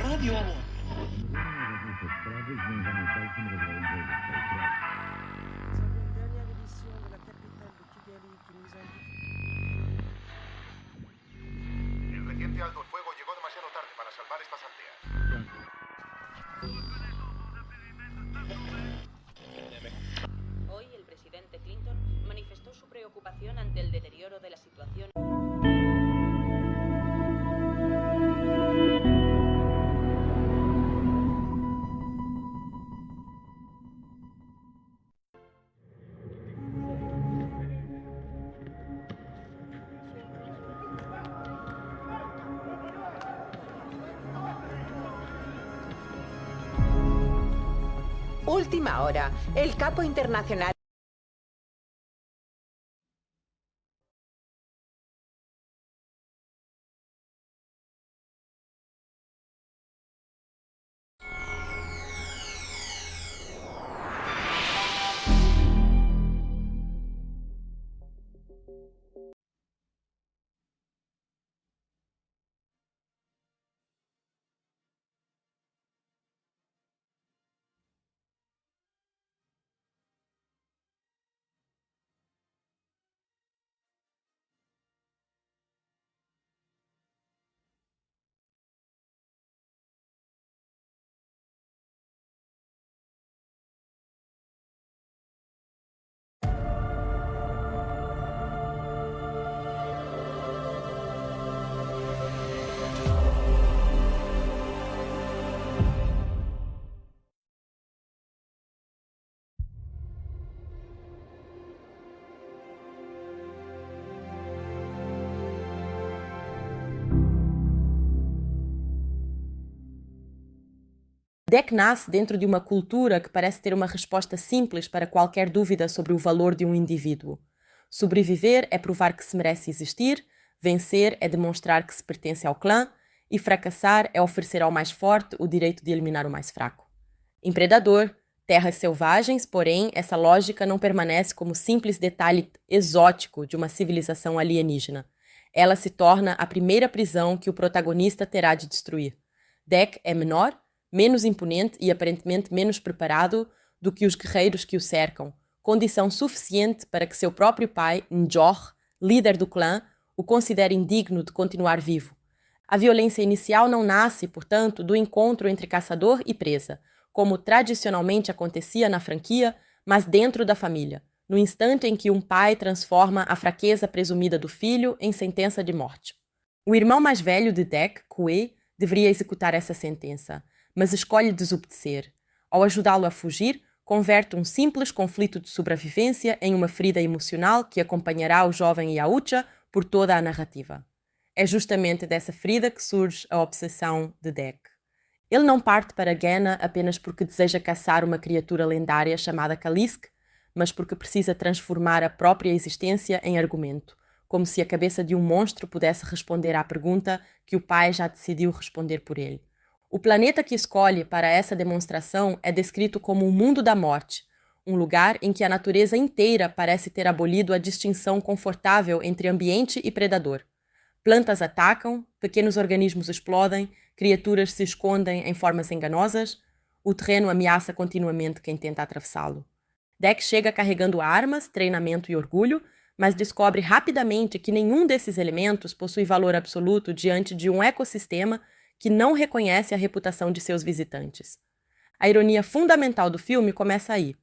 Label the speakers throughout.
Speaker 1: راديو ألوان.
Speaker 2: El reciente alto el fuego llegó demasiado tarde para salvar estas aldeas.
Speaker 3: Hoy el presidente Clinton manifestó su preocupación ante el deterioro de la situación.
Speaker 4: Última hora. El capo internacional.
Speaker 5: Dec nasce dentro de uma cultura que parece ter uma resposta simples para qualquer dúvida sobre o valor de um indivíduo. Sobreviver é provar que se merece existir, vencer é demonstrar que se pertence ao clã e fracassar é oferecer ao mais forte o direito de eliminar o mais fraco. Em Predador, Terras Selvagens, porém, essa lógica não permanece como simples detalhe exótico de uma civilização alienígena. Ela se torna a primeira prisão que o protagonista terá de destruir. Dec é menor, menos imponente e aparentemente menos preparado do que os guerreiros que o cercam, condição suficiente para que seu próprio pai, Njor, líder do clã, o considere indigno de continuar vivo. A violência inicial não nasce, portanto, do encontro entre caçador e presa, como tradicionalmente acontecia na franquia, mas dentro da família, no instante em que um pai transforma a fraqueza presumida do filho em sentença de morte. O irmão mais velho de Dec, Kuei, deveria executar essa sentença, mas escolhe desobedecer. Ao ajudá-lo a fugir, converte um simples conflito de sobrevivência em uma ferida emocional que acompanhará o jovem Yautja por toda a narrativa. É justamente dessa ferida que surge a obsessão de Dec. Ele não parte para Genna apenas porque deseja caçar uma criatura lendária chamada Kalisk, mas porque precisa transformar a própria existência em argumento, como se a cabeça de um monstro pudesse responder à pergunta que o pai já decidiu responder por ele. O planeta que escolhe para essa demonstração é descrito como um mundo da morte, um lugar em que a natureza inteira parece ter abolido a distinção confortável entre ambiente e predador. Plantas atacam, pequenos organismos explodem, criaturas se escondem em formas enganosas, o terreno ameaça continuamente quem tenta atravessá-lo. Dec chega carregando armas, treinamento e orgulho, mas descobre rapidamente que nenhum desses elementos possui valor absoluto diante de um ecossistema que não reconhece a reputação de seus visitantes. A ironia fundamental do filme começa aí.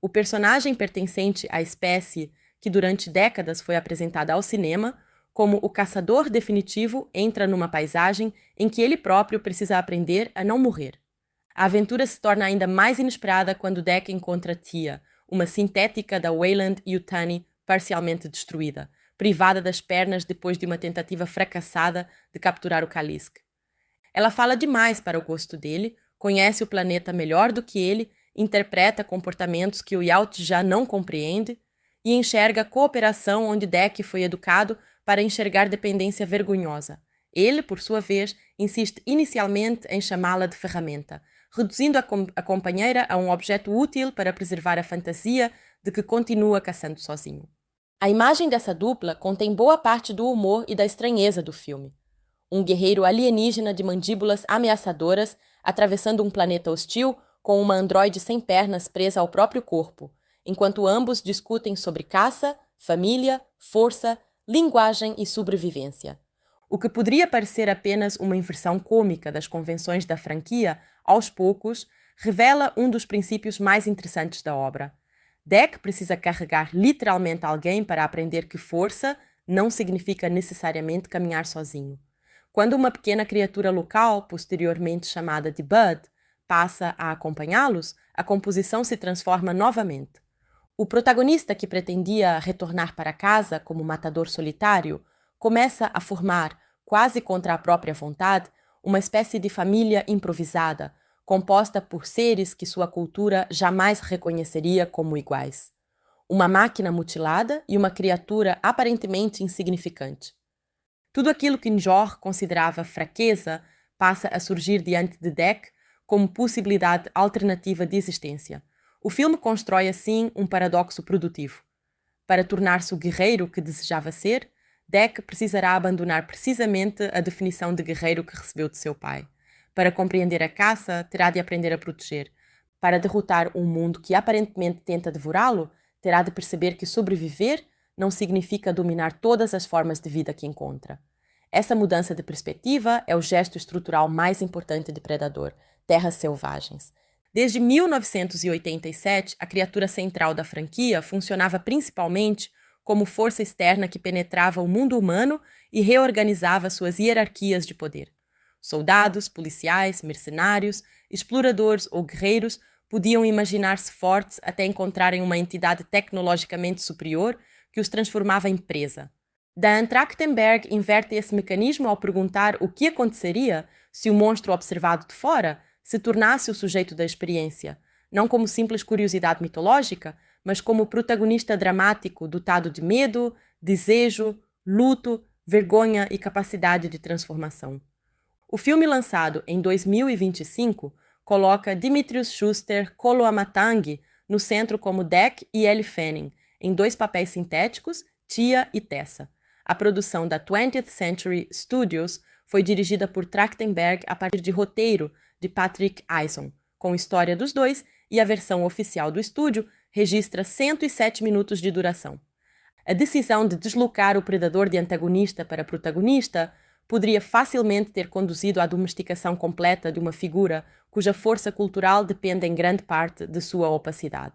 Speaker 5: O personagem pertencente à espécie que durante décadas foi apresentada ao cinema, como o caçador definitivo, entra numa paisagem em que ele próprio precisa aprender a não morrer. A aventura se torna ainda mais inesperada quando Dec encontra Tia, uma sintética da Weyland Yutani parcialmente destruída, privada das pernas depois de uma tentativa fracassada de capturar o Kalisk. Ela fala demais para o gosto dele, conhece o planeta melhor do que ele, interpreta comportamentos que o Yautja não compreende e enxerga cooperação onde Dec foi educado para enxergar dependência vergonhosa. Ele, por sua vez, insiste inicialmente em chamá-la de ferramenta, reduzindo a companheira a um objeto útil para preservar a fantasia de que continua caçando sozinho. A imagem dessa dupla contém boa parte do humor e da estranheza do filme. um guerreiro alienígena de mandíbulas ameaçadoras atravessando um planeta hostil com uma androide sem pernas presa ao próprio corpo, enquanto ambos discutem sobre caça, família, força, linguagem e sobrevivência. O que poderia parecer apenas uma inversão cômica das convenções da franquia, aos poucos, revela um dos princípios mais interessantes da obra. Dec precisa carregar literalmente alguém para aprender que força não significa necessariamente caminhar sozinho. Quando uma pequena criatura local, posteriormente chamada de Bud, passa a acompanhá-los, a composição se transforma novamente. O protagonista, que pretendia retornar para casa como matador solitário, começa a formar, quase contra a própria vontade, uma espécie de família improvisada, composta por seres que sua cultura jamais reconheceria como iguais. Uma máquina mutilada e uma criatura aparentemente insignificante. Tudo aquilo que Njor considerava fraqueza passa a surgir diante de Dec como possibilidade alternativa de existência. O filme constrói assim um paradoxo produtivo. Para tornar-se o guerreiro que desejava ser, Dec precisará abandonar precisamente a definição de guerreiro que recebeu de seu pai. Para compreender a caça, terá de aprender a proteger. Para derrotar um mundo que aparentemente tenta devorá-lo, terá de perceber que sobreviver não significa dominar todas as formas de vida que encontra. Essa mudança de perspectiva é o gesto estrutural mais importante de Predador, Terras Selvagens. Desde 1987, a criatura central da franquia funcionava principalmente como força externa que penetrava o mundo humano e reorganizava suas hierarquias de poder. Soldados, policiais, mercenários, exploradores ou guerreiros podiam imaginar-se fortes até encontrarem uma entidade tecnologicamente superior que os transformava em presa. Dan Trachtenberg inverte esse mecanismo ao perguntar o que aconteceria se o monstro observado de fora se tornasse o sujeito da experiência, não como simples curiosidade mitológica, mas como protagonista dramático dotado de medo, desejo, luto, vergonha e capacidade de transformação. O filme, lançado em 2025, coloca Dimitrius Schuster Koloamatangi no centro como Dec e Ellie Fanning, em dois papéis sintéticos, Tia e Tessa. A produção da 20th Century Studios foi dirigida por Trachtenberg a partir de roteiro de Patrick Eison, com história dos dois, e a versão oficial do estúdio registra 107 minutos de duração. A decisão de deslocar o predador de antagonista para protagonista poderia facilmente ter conduzido à domesticação completa de uma figura cuja força cultural depende em grande parte de sua opacidade.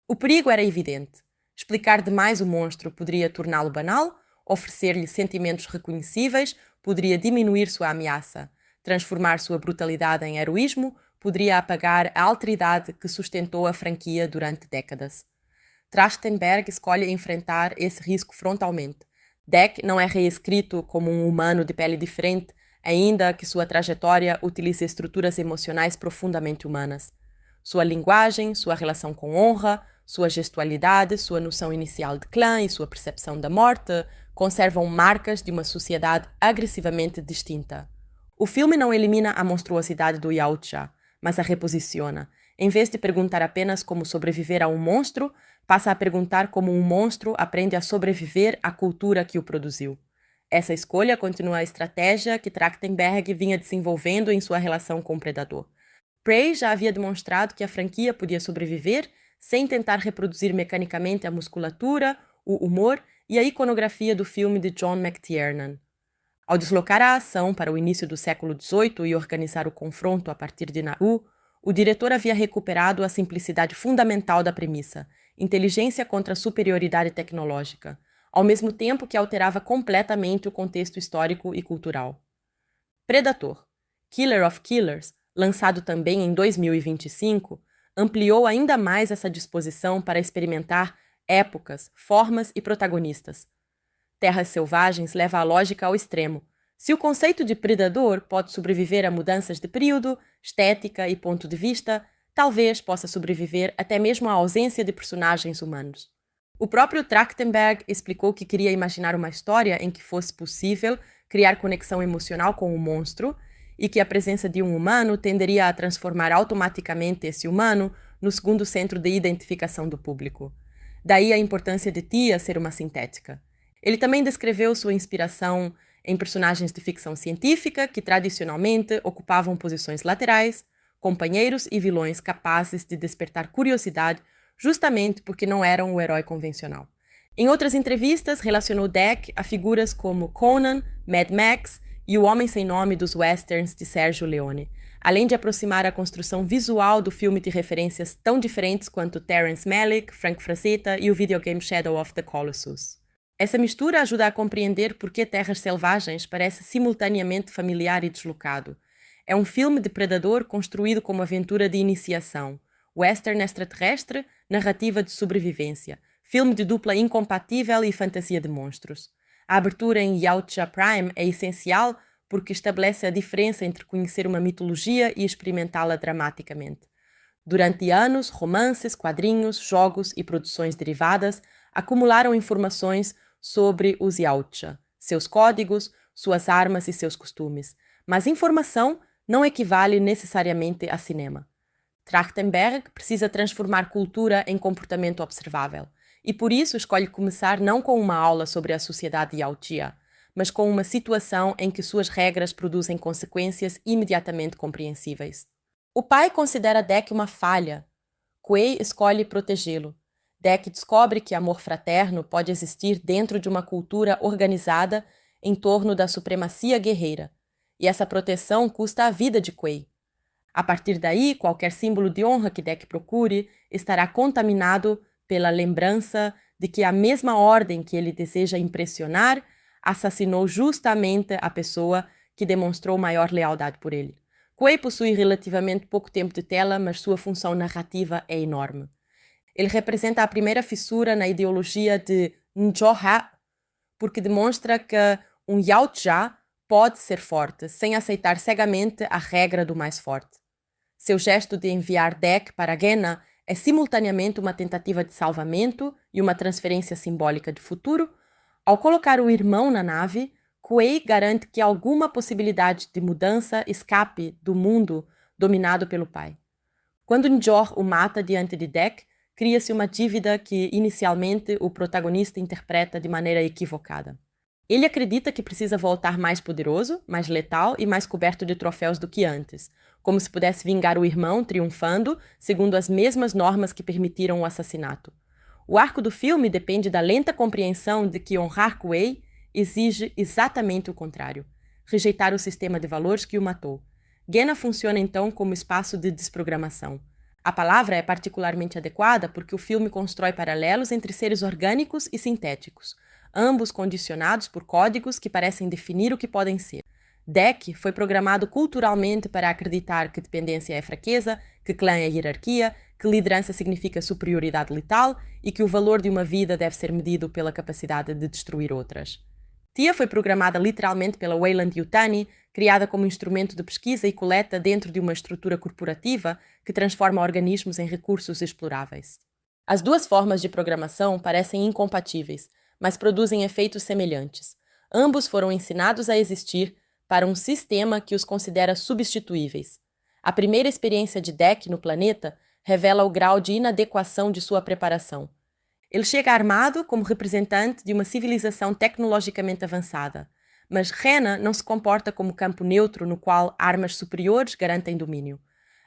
Speaker 5: O perigo era evidente. Explicar demais o monstro poderia torná-lo banal, oferecer-lhe sentimentos reconhecíveis poderia diminuir sua ameaça, transformar sua brutalidade em heroísmo poderia apagar a alteridade que sustentou a franquia durante décadas. Trachtenberg escolhe enfrentar esse risco frontalmente. Dec não é reescrito como um humano de pele diferente, ainda que sua trajetória utilize estruturas emocionais profundamente humanas. Sua linguagem, sua relação com honra, sua gestualidade, sua noção inicial de clã e sua percepção da morte conservam marcas de uma sociedade agressivamente distinta. O filme não elimina a monstruosidade do Yautja, mas a reposiciona. Em vez de perguntar apenas como sobreviver a um monstro, passa a perguntar como um monstro aprende a sobreviver à cultura que o produziu. Essa escolha continua a estratégia que Trachtenberg vinha desenvolvendo em sua relação com o Predador. Prey já havia demonstrado que a franquia podia sobreviver sem tentar reproduzir mecanicamente a musculatura, o humor e a iconografia do filme de John McTiernan. Ao deslocar a ação para o início do século XVIII e organizar o confronto a partir de Nauru, o diretor havia recuperado a simplicidade fundamental da premissa, inteligência contra superioridade tecnológica, ao mesmo tempo que alterava completamente o contexto histórico e cultural. Predator, Killer of Killers, lançado também em 2025, ampliou ainda mais essa disposição para experimentar épocas, formas e protagonistas. Terras Selvagens leva a lógica ao extremo. Se o conceito de predador pode sobreviver a mudanças de período, estética e ponto de vista, talvez possa sobreviver até mesmo à ausência de personagens humanos. O próprio Trachtenberg explicou que queria imaginar uma história em que fosse possível criar conexão emocional com o monstro e que a presença de um humano tenderia a transformar automaticamente esse humano no segundo centro de identificação do público. Daí a importância de Tia ser uma sintética. Ele também descreveu sua inspiração em personagens de ficção científica que tradicionalmente ocupavam posições laterais, companheiros e vilões capazes de despertar curiosidade justamente porque não eram o herói convencional. Em outras entrevistas, relacionou Deck a figuras como Conan, Mad Max e O Homem Sem Nome dos westerns de Sergio Leone, além de aproximar a construção visual do filme de referências tão diferentes quanto Terrence Malick, Frank Frazetta e o videogame Shadow of the Colossus. Essa mistura ajuda a compreender por que Terras Selvagens parece simultaneamente familiar e deslocado. É um filme de predador construído como aventura de iniciação, western extraterrestre, narrativa de sobrevivência, filme de dupla incompatível e fantasia de monstros. A abertura em Yautja Prime é essencial porque estabelece a diferença entre conhecer uma mitologia e experimentá-la dramaticamente. Durante anos, romances, quadrinhos, jogos e produções derivadas acumularam informações sobre os Yautja, seus códigos, suas armas e seus costumes. Mas informação não equivale necessariamente a cinema. Trachtenberg precisa transformar cultura em comportamento observável, e por isso escolhe começar não com uma aula sobre a sociedade Yautja, mas com uma situação em que suas regras produzem consequências imediatamente compreensíveis. O pai considera Deck uma falha. Quay escolhe protegê-lo. Deck descobre que amor fraterno pode existir dentro de uma cultura organizada em torno da supremacia guerreira, e essa proteção custa a vida de Quay. A partir daí, qualquer símbolo de honra que Deck procure estará contaminado pela lembrança de que a mesma ordem que ele deseja impressionar assassinou justamente a pessoa que demonstrou maior lealdade por ele. Quay possui relativamente pouco tempo de tela, mas sua função narrativa é enorme. Ele representa a primeira fissura na ideologia de Njoha, porque demonstra que um Yautja pode ser forte, sem aceitar cegamente a regra do mais forte. Seu gesto de enviar Deck para Gena é simultaneamente uma tentativa de salvamento e uma transferência simbólica de futuro. Ao colocar o irmão na nave, Quay garante que alguma possibilidade de mudança escape do mundo dominado pelo pai. Quando Njor o mata diante de Deck, cria-se uma dívida que, inicialmente, o protagonista interpreta de maneira equivocada. Ele acredita que precisa voltar mais poderoso, mais letal e mais coberto de troféus do que antes, como se pudesse vingar o irmão triunfando, segundo as mesmas normas que permitiram o assassinato. O arco do filme depende da lenta compreensão de que honrar Quay exige exatamente o contrário, rejeitar o sistema de valores que o matou. Gena funciona então como espaço de desprogramação. A palavra é particularmente adequada porque o filme constrói paralelos entre seres orgânicos e sintéticos, ambos condicionados por códigos que parecem definir o que podem ser. Deck foi programado culturalmente para acreditar que dependência é fraqueza, que clã é hierarquia, que liderança significa superioridade letal e que o valor de uma vida deve ser medido pela capacidade de destruir outras. Tia foi programada literalmente pela Weyland-Yutani, criada como instrumento de pesquisa e coleta dentro de uma estrutura corporativa que transforma organismos em recursos exploráveis. As duas formas de programação parecem incompatíveis, mas produzem efeitos semelhantes. Ambos foram ensinados a existir para um sistema que os considera substituíveis. A primeira experiência de Deck no planeta revela o grau de inadequação de sua preparação. Ele chega armado como representante de uma civilização tecnologicamente avançada, mas Rena não se comporta como campo neutro no qual armas superiores garantem domínio.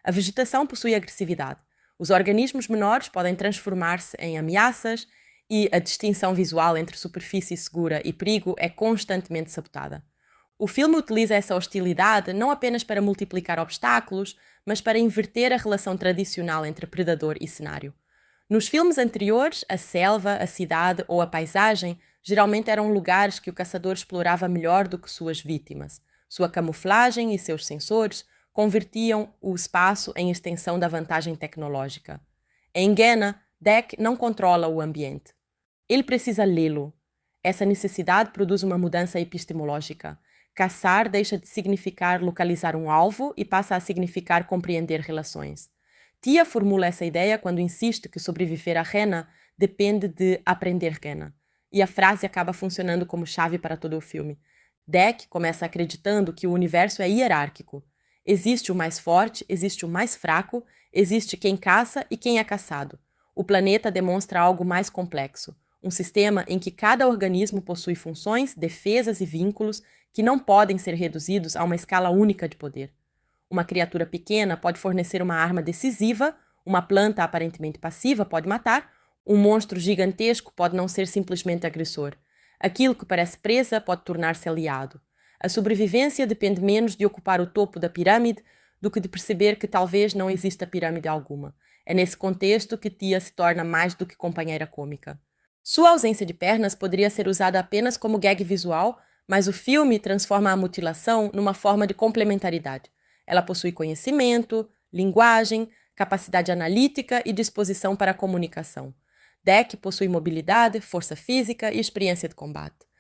Speaker 5: A vegetação possui agressividade. Os organismos menores podem transformar-se em ameaças e a distinção visual entre superfície segura e perigo é constantemente sabotada. O filme utiliza essa hostilidade não apenas para multiplicar obstáculos, mas para inverter a relação tradicional entre predador e cenário. Nos filmes anteriores, a selva, a cidade ou a paisagem geralmente eram lugares que o caçador explorava melhor do que suas vítimas. Sua camuflagem e seus sensores convertiam o espaço em extensão da vantagem tecnológica. Em Gena, Deck não controla o ambiente. Ele precisa lê-lo. Essa necessidade produz uma mudança epistemológica. Caçar deixa de significar localizar um alvo e passa a significar compreender relações. Tia formula essa ideia quando insiste que sobreviver a Rena depende de aprender Gena. E a frase acaba funcionando como chave para todo o filme. Deck começa acreditando que o universo é hierárquico. Existe o mais forte, existe o mais fraco, existe quem caça e quem é caçado. O planeta demonstra algo mais complexo. um sistema em que cada organismo possui funções, defesas e vínculos que não podem ser reduzidos a uma escala única de poder. Uma criatura pequena pode fornecer uma arma decisiva, uma planta aparentemente passiva pode matar, um monstro gigantesco pode não ser simplesmente agressor. Aquilo que parece presa pode tornar-se aliado. A sobrevivência depende menos de ocupar o topo da pirâmide do que de perceber que talvez não exista pirâmide alguma. É nesse contexto que Tia se torna mais do que companheira cômica. Sua ausência de pernas poderia ser usada apenas como gag visual, mas o filme transforma a mutilação numa forma de complementaridade. Ela possui conhecimento, linguagem, capacidade analítica e disposição para a comunicação. Dec possui mobilidade, força física e experiência de combate.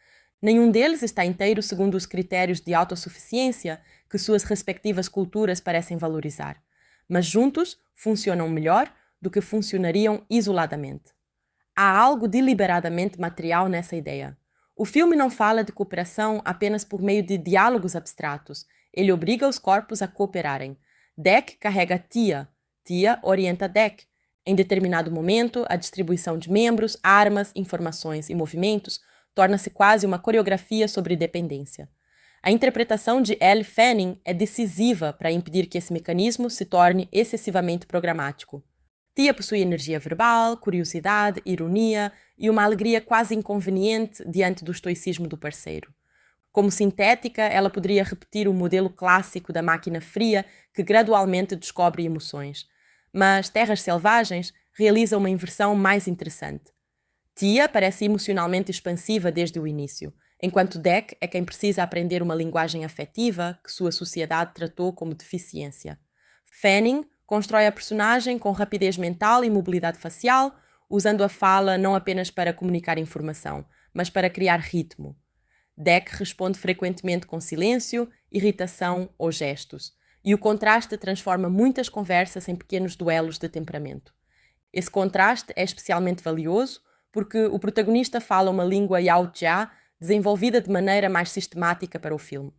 Speaker 5: Nenhum deles está inteiro segundo os critérios de autossuficiência que suas respectivas culturas parecem valorizar, mas juntos funcionam melhor do que funcionariam isoladamente. Há algo deliberadamente material nessa ideia. O filme não fala de cooperação apenas por meio de diálogos abstratos. Ele obriga os corpos a cooperarem. Dec carrega Tia. Tia orienta Dec. Em determinado momento, a distribuição de membros, armas, informações e movimentos torna-se quase uma coreografia sobre dependência. A interpretação de Elle Fanning é decisiva para impedir que esse mecanismo se torne excessivamente programático. Tia possui energia verbal, curiosidade, ironia e uma alegria quase inconveniente diante do estoicismo do parceiro. Como sintética, ela poderia repetir o modelo clássico da máquina fria que gradualmente descobre emoções. Mas Terras Selvagens realiza uma inversão mais interessante. Tia parece emocionalmente expansiva desde o início, enquanto Dec é quem precisa aprender uma linguagem afetiva que sua sociedade tratou como deficiência. Fanning constrói a personagem com rapidez mental e mobilidade facial, usando a fala não apenas para comunicar informação, mas para criar ritmo. Dec responde frequentemente com silêncio, irritação ou gestos, e o contraste transforma muitas conversas em pequenos duelos de temperamento. Esse contraste é especialmente valioso porque o protagonista fala uma língua Yautja desenvolvida de maneira mais sistemática para o filme.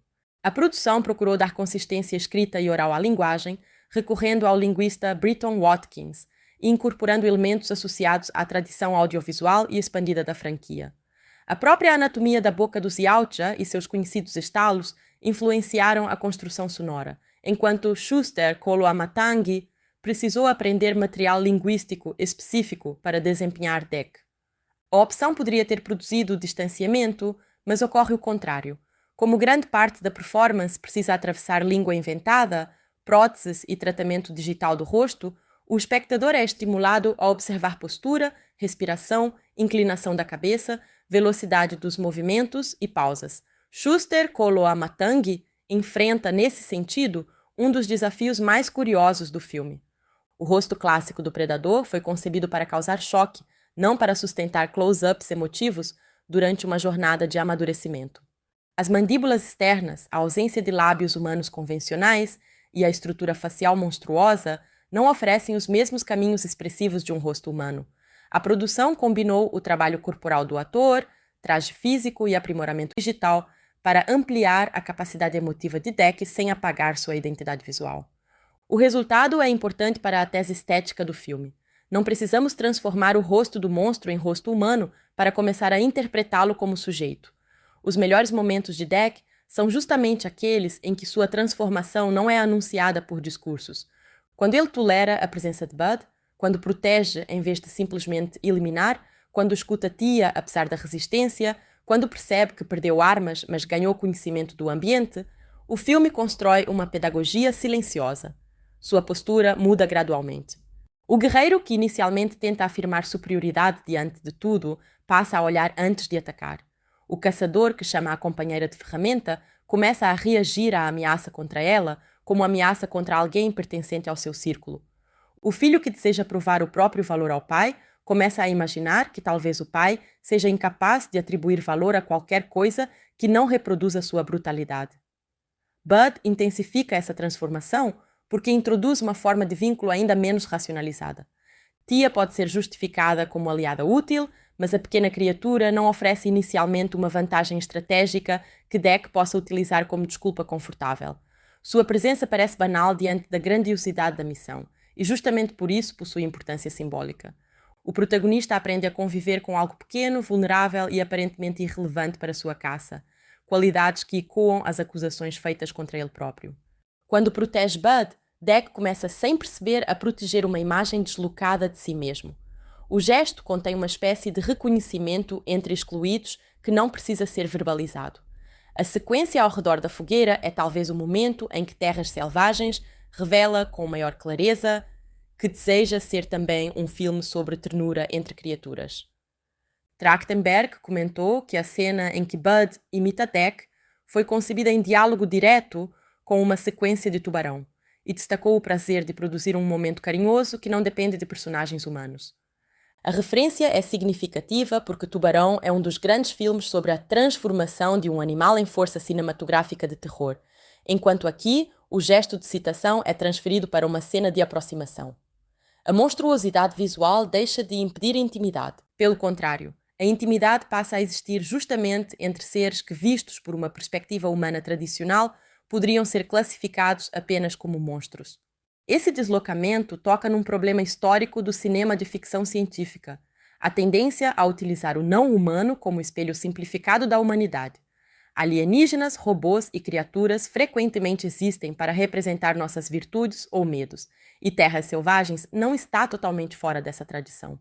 Speaker 5: A produção procurou dar consistência escrita e oral à linguagem, recorrendo ao linguista Britton Watkins e incorporando elementos associados à tradição audiovisual e expandida da franquia. A própria anatomia da boca dos Yautja e seus conhecidos estalos influenciaram a construção sonora, enquanto Schuster Koloamatangi precisou aprender material linguístico específico para desempenhar Dec. A opção poderia ter produzido distanciamento, mas ocorre o contrário. Como grande parte da performance precisa atravessar língua inventada, próteses e tratamento digital do rosto, o espectador é estimulado a observar postura, respiração, inclinação da cabeça, velocidade dos movimentos e pausas. Schuster Koloamatangi enfrenta, nesse sentido, um dos desafios mais curiosos do filme. O rosto clássico do predador foi concebido para causar choque, não para sustentar close-ups emotivos durante uma jornada de amadurecimento. As mandíbulas externas, a ausência de lábios humanos convencionais e a estrutura facial monstruosa não oferecem os mesmos caminhos expressivos de um rosto humano. A produção combinou o trabalho corporal do ator, traje físico e aprimoramento digital para ampliar a capacidade emotiva de Dec sem apagar sua identidade visual. O resultado é importante para a tese estética do filme. Não precisamos transformar o rosto do monstro em rosto humano para começar a interpretá-lo como sujeito. Os melhores momentos de Dec são justamente aqueles em que sua transformação não é anunciada por discursos. Quando ele tolera a presença de Bud, quando protege em vez de simplesmente eliminar, quando escuta Tia apesar da resistência, quando percebe que perdeu armas, mas ganhou conhecimento do ambiente, o filme constrói uma pedagogia silenciosa. Sua postura muda gradualmente. O guerreiro que inicialmente tenta afirmar superioridade diante de tudo passa a olhar antes de atacar. O caçador que chama a companheira de ferramenta começa a reagir à ameaça contra ela como ameaça contra alguém pertencente ao seu círculo. O filho que deseja provar o próprio valor ao pai começa a imaginar que talvez o pai seja incapaz de atribuir valor a qualquer coisa que não reproduza sua brutalidade. Bud intensifica essa transformação porque introduz uma forma de vínculo ainda menos racionalizada. Tia pode ser justificada como aliada útil, mas a pequena criatura não oferece inicialmente uma vantagem estratégica que Dec possa utilizar como desculpa confortável. Sua presença parece banal diante da grandiosidade da missão, e justamente por isso possui importância simbólica. O protagonista aprende a conviver com algo pequeno, vulnerável e aparentemente irrelevante para sua caça, qualidades que ecoam as acusações feitas contra ele próprio. Quando protege Bud, Deck começa sem perceber a proteger uma imagem deslocada de si mesmo. O gesto contém uma espécie de reconhecimento entre excluídos que não precisa ser verbalizado. A sequência ao redor da fogueira é talvez o momento em que Terras Selvagens revela com maior clareza que deseja ser também um filme sobre ternura entre criaturas. Trachtenberg comentou que a cena em que Bud imita Deck foi concebida em diálogo direto com uma sequência de Tubarão e destacou o prazer de produzir um momento carinhoso que não depende de personagens humanos. A referência é significativa porque Tubarão é um dos grandes filmes sobre a transformação de um animal em força cinematográfica de terror, enquanto aqui o gesto de citação é transferido para uma cena de aproximação. A monstruosidade visual deixa de impedir a intimidade. Pelo contrário, a intimidade passa a existir justamente entre seres que, vistos por uma perspectiva humana tradicional, poderiam ser classificados apenas como monstros. Esse deslocamento toca num problema histórico do cinema de ficção científica, a tendência a utilizar o não-humano como espelho simplificado da humanidade. Alienígenas, robôs e criaturas frequentemente existem para representar nossas virtudes ou medos, e Terras Selvagens não está totalmente fora dessa tradição.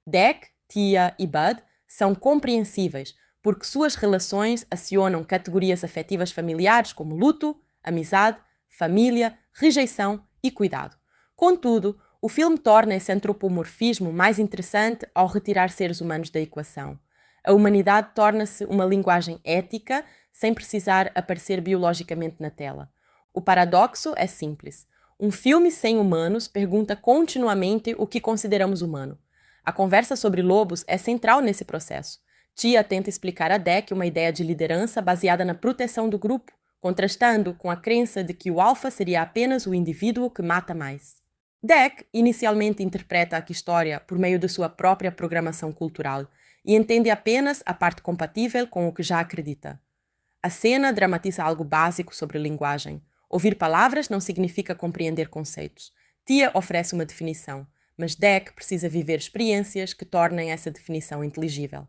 Speaker 5: Deck, Tia e Bud são compreensíveis porque suas relações acionam categorias afetivas familiares como luto, amizade, família, rejeição e cuidado. Contudo, o filme torna esse antropomorfismo mais interessante ao retirar seres humanos da equação. A humanidade torna-se uma linguagem ética sem precisar aparecer biologicamente na tela. O paradoxo é simples. Um filme sem humanos pergunta continuamente o que consideramos humano. A conversa sobre lobos é central nesse processo. Tia tenta explicar a Deck uma ideia de liderança baseada na proteção do grupo, contrastando com a crença de que o alfa seria apenas o indivíduo que mata mais. Deck inicialmente interpreta a história por meio de sua própria programação cultural e entende apenas a parte compatível com o que já acredita. A cena dramatiza algo básico sobre linguagem. Ouvir palavras não significa compreender conceitos. Tia oferece uma definição, mas Deck precisa viver experiências que tornem essa definição inteligível.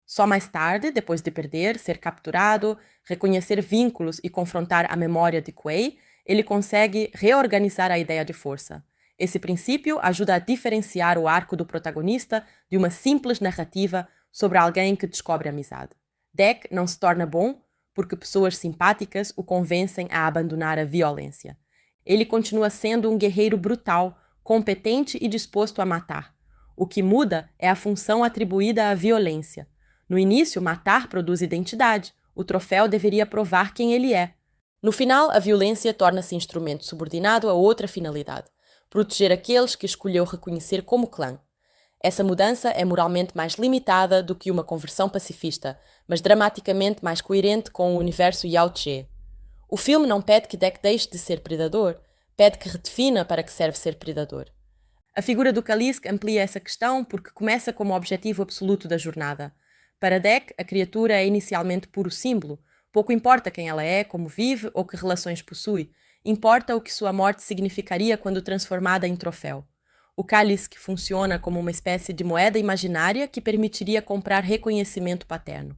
Speaker 5: Só mais tarde, depois de perder, ser capturado, reconhecer vínculos e confrontar a memória de Quay, ele consegue reorganizar a ideia de força. Esse princípio ajuda a diferenciar o arco do protagonista de uma simples narrativa sobre alguém que descobre amizade. Deck não se torna bom porque pessoas simpáticas o convencem a abandonar a violência. Ele continua sendo um guerreiro brutal, competente e disposto a matar. O que muda é a função atribuída à violência. No início, matar produz identidade. O troféu deveria provar quem ele é. No final, a violência torna-se instrumento subordinado a outra finalidade: proteger aqueles que escolheu reconhecer como clã. Essa mudança é moralmente mais limitada do que uma conversão pacifista, mas dramaticamente mais coerente com o universo Yao Tse. O filme não pede que Deck deixe de ser predador, pede que redefina para que serve ser predador. A figura do Kalisk amplia essa questão porque começa como objetivo absoluto da jornada. Para Deck, a criatura é inicialmente puro símbolo. Pouco importa quem ela é, como vive ou que relações possui. Importa o que sua morte significaria quando transformada em troféu. O Kalisk funciona como uma espécie de moeda imaginária que permitiria comprar reconhecimento paterno.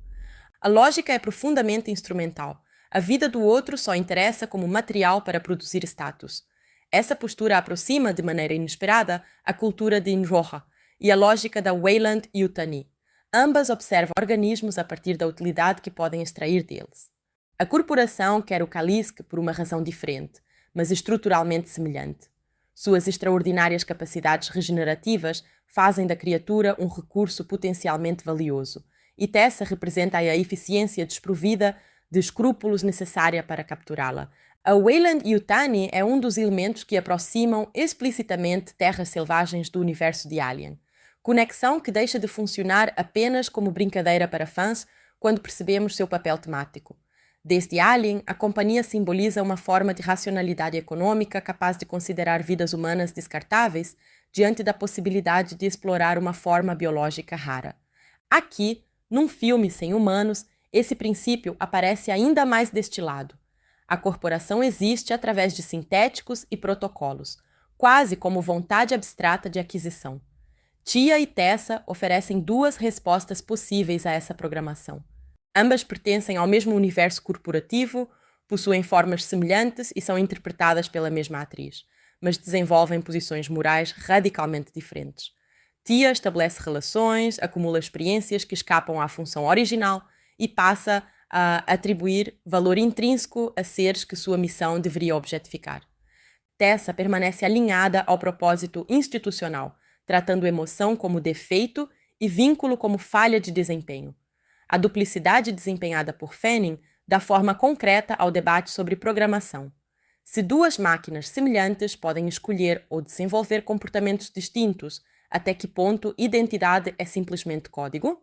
Speaker 5: A lógica é profundamente instrumental. A vida do outro só interessa como material para produzir status. Essa postura aproxima, de maneira inesperada, a cultura de Njoha e a lógica da Weyland Yutani. Ambas observam organismos a partir da utilidade que podem extrair deles. A corporação quer o Kalisk por uma razão diferente, mas estruturalmente semelhante. Suas extraordinárias capacidades regenerativas fazem da criatura um recurso potencialmente valioso, e Tessa representa a eficiência desprovida de escrúpulos necessária para capturá-la. A Weyland Yutani é um dos elementos que aproximam explicitamente Terras Selvagens do universo de Alien. Conexão que deixa de funcionar apenas como brincadeira para fãs quando percebemos seu papel temático. Desde Alien, a companhia simboliza uma forma de racionalidade econômica capaz de considerar vidas humanas descartáveis diante da possibilidade de explorar uma forma biológica rara. Aqui, num filme sem humanos, esse princípio aparece ainda mais destilado. A corporação existe através de sintéticos e protocolos, quase como vontade abstrata de aquisição. Tia e Tessa oferecem duas respostas possíveis a essa programação. Ambas pertencem ao mesmo universo corporativo, possuem formas semelhantes e são interpretadas pela mesma atriz, mas desenvolvem posições morais radicalmente diferentes. Tia estabelece relações, acumula experiências que escapam à função original e passa a atribuir valor intrínseco a seres que sua missão deveria objetificar. Tessa permanece alinhada ao propósito institucional, tratando emoção como defeito e vínculo como falha de desempenho. A duplicidade desempenhada por Fanning dá forma concreta ao debate sobre programação. Se duas máquinas semelhantes podem escolher ou desenvolver comportamentos distintos, até que ponto identidade é simplesmente código?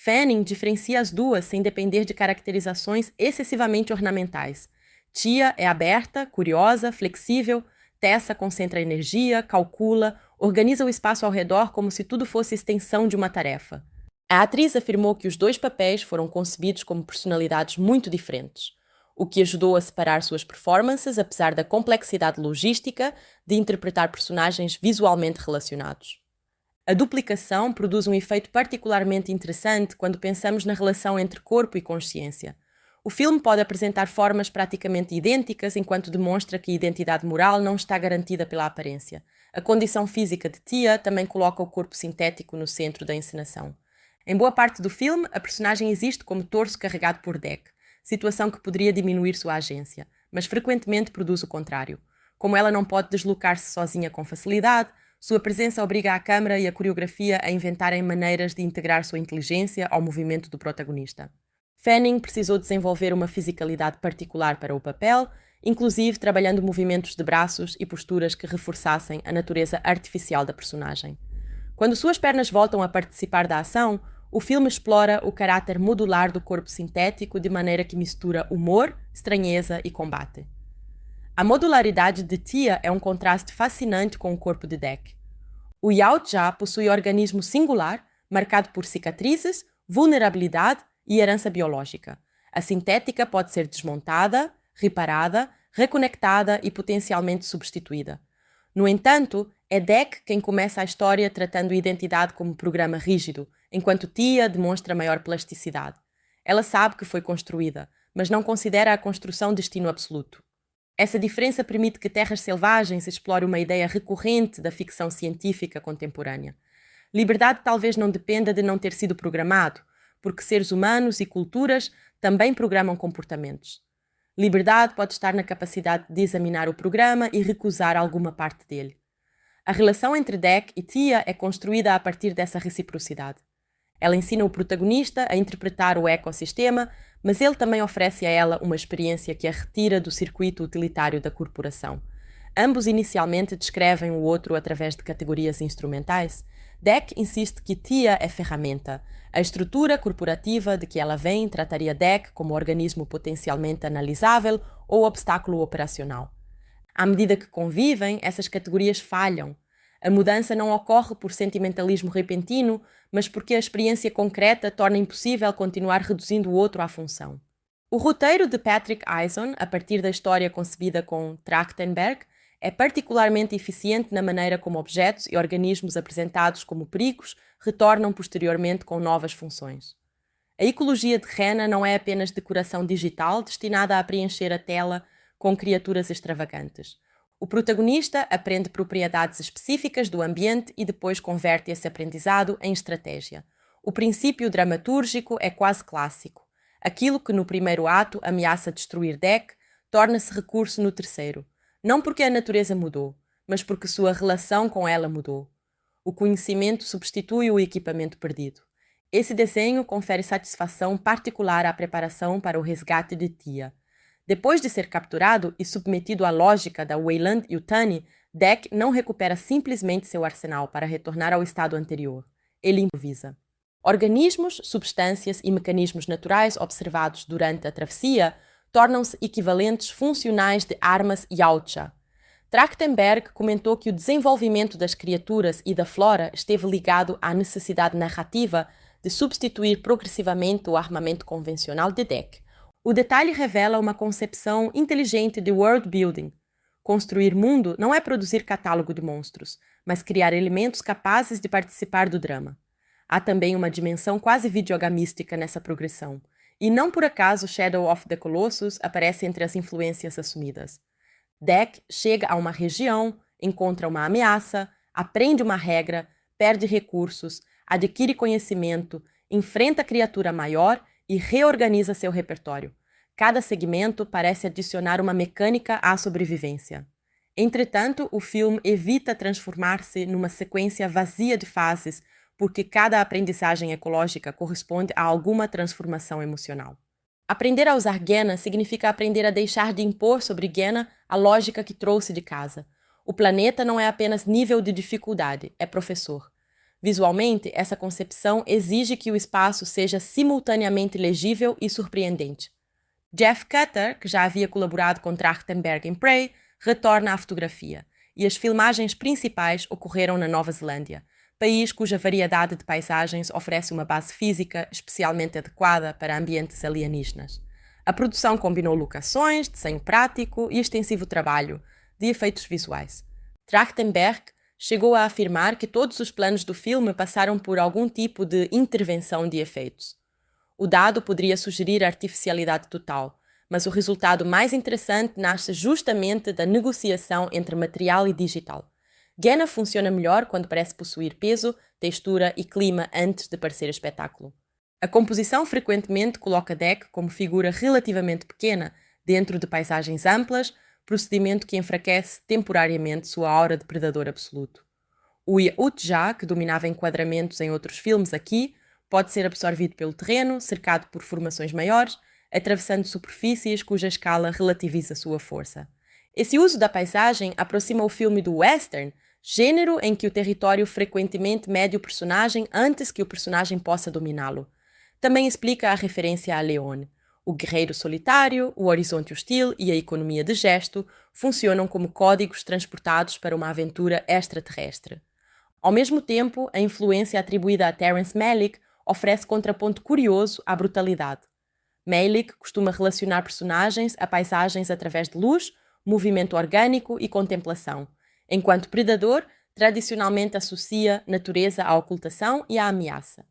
Speaker 5: Fanning diferencia as duas sem depender de caracterizações excessivamente ornamentais. Tia é aberta, curiosa, flexível. Tessa concentra energia, calcula, organiza o espaço ao redor como se tudo fosse extensão de uma tarefa. A atriz afirmou que os dois papéis foram concebidos como personalidades muito diferentes, o que ajudou a separar suas performances, apesar da complexidade logística de interpretar personagens visualmente relacionados. A duplicação produz um efeito particularmente interessante quando pensamos na relação entre corpo e consciência. O filme pode apresentar formas praticamente idênticas enquanto demonstra que a identidade moral não está garantida pela aparência. A condição física de Tia também coloca o corpo sintético no centro da encenação. Em boa parte do filme, a personagem existe como torso carregado por Deck, situação que poderia diminuir sua agência, mas frequentemente produz o contrário. Como ela não pode deslocar-se sozinha com facilidade, sua presença obriga a câmara e a coreografia a inventarem maneiras de integrar sua inteligência ao movimento do protagonista. Fanning precisou desenvolver uma fisicalidade particular para o papel, inclusive trabalhando movimentos de braços e posturas que reforçassem a natureza artificial da personagem. Quando suas pernas voltam a participar da ação, o filme explora o caráter modular do corpo sintético de maneira que mistura humor, estranheza e combate. A modularidade de Tia é um contraste fascinante com o corpo de Deck. O Yautja possui organismo singular, marcado por cicatrizes, vulnerabilidade e herança biológica. A sintética pode ser desmontada, reparada, reconectada e potencialmente substituída. No entanto, é Deck quem começa a história tratando a identidade como programa rígido, enquanto Tia demonstra maior plasticidade. Ela sabe que foi construída, mas não considera a construção destino absoluto. Essa diferença permite que Terras Selvagens explore uma ideia recorrente da ficção científica contemporânea. Liberdade talvez não dependa de não ter sido programado, porque seres humanos e culturas também programam comportamentos. Liberdade pode estar na capacidade de examinar o programa e recusar alguma parte dele. A relação entre Deck e Tia é construída a partir dessa reciprocidade. Ela ensina o protagonista a interpretar o ecossistema, mas ele também oferece a ela uma experiência que a retira do circuito utilitário da corporação. Ambos inicialmente descrevem o outro através de categorias instrumentais. Deck insiste que Tia é ferramenta. A estrutura corporativa de que ela vem trataria Deck como organismo potencialmente analisável ou obstáculo operacional. À medida que convivem, essas categorias falham. A mudança não ocorre por sentimentalismo repentino, mas porque a experiência concreta torna impossível continuar reduzindo o outro à função. O roteiro de Patrick Eisen, a partir da história concebida com Trachtenberg, é particularmente eficiente na maneira como objetos e organismos apresentados como perigos retornam posteriormente com novas funções. A ecologia de Rena não é apenas decoração digital destinada a preencher a tela com criaturas extravagantes. O protagonista aprende propriedades específicas do ambiente e depois converte esse aprendizado em estratégia. O princípio dramatúrgico é quase clássico. Aquilo que no primeiro ato ameaça destruir Deck torna-se recurso no terceiro. Não porque a natureza mudou, mas porque sua relação com ela mudou. O conhecimento substitui o equipamento perdido. Esse desenho confere satisfação particular à preparação para o resgate de Tia. Depois de ser capturado e submetido à lógica da Weyland-Yutani, Deck não recupera simplesmente seu arsenal para retornar ao estado anterior. Ele improvisa. Organismos, substâncias e mecanismos naturais observados durante a travessia tornam-se equivalentes funcionais de armas Yautja. Trachtenberg comentou que o desenvolvimento das criaturas e da flora esteve ligado à necessidade narrativa de substituir progressivamente o armamento convencional de Deck. O detalhe revela uma concepção inteligente de world building. Construir mundo não é produzir catálogo de monstros, mas criar elementos capazes de participar do drama. Há também uma dimensão quase videogamística nessa progressão, e não por acaso Shadow of the Colossus aparece entre as influências assumidas. Deck chega a uma região, encontra uma ameaça, aprende uma regra, perde recursos, adquire conhecimento, enfrenta a criatura maior e reorganiza seu repertório. Cada segmento parece adicionar uma mecânica à sobrevivência. Entretanto, o filme evita transformar-se numa sequência vazia de fases, porque cada aprendizagem ecológica corresponde a alguma transformação emocional. Aprender a usar Gehenna significa aprender a deixar de impor sobre Gehenna a lógica que trouxe de casa. O planeta não é apenas nível de dificuldade, é professor. Visualmente, essa concepção exige que o espaço seja simultaneamente legível e surpreendente. Jeff Cutter, que já havia colaborado com Trachtenberg em Prey, retorna à fotografia, e as filmagens principais ocorreram na Nova Zelândia, país cuja variedade de paisagens oferece uma base física especialmente adequada para ambientes alienígenas. A produção combinou locações, desenho prático e extensivo trabalho de efeitos visuais. Trachtenberg chegou a afirmar que todos os planos do filme passaram por algum tipo de intervenção de efeitos. O dado poderia sugerir artificialidade total, mas o resultado mais interessante nasce justamente da negociação entre material e digital. Gehenna funciona melhor quando parece possuir peso, textura e clima antes de parecer espetáculo. A composição frequentemente coloca Deck como figura relativamente pequena dentro de paisagens amplas, procedimento que enfraquece temporariamente sua aura de predador absoluto. O Yautja, que dominava enquadramentos em outros filmes aqui, pode ser absorvido pelo terreno, cercado por formações maiores, atravessando superfícies cuja escala relativiza sua força. Esse uso da paisagem aproxima o filme do western, gênero em que o território frequentemente mede o personagem antes que o personagem possa dominá-lo. Também explica a referência a Leone. O guerreiro solitário, o horizonte hostil e a economia de gesto funcionam como códigos transportados para uma aventura extraterrestre. Ao mesmo tempo, a influência atribuída a Terrence Malick oferece contraponto curioso à brutalidade. Malick costuma relacionar personagens a paisagens através de luz, movimento orgânico e contemplação, enquanto Predador tradicionalmente associa natureza à ocultação e à ameaça.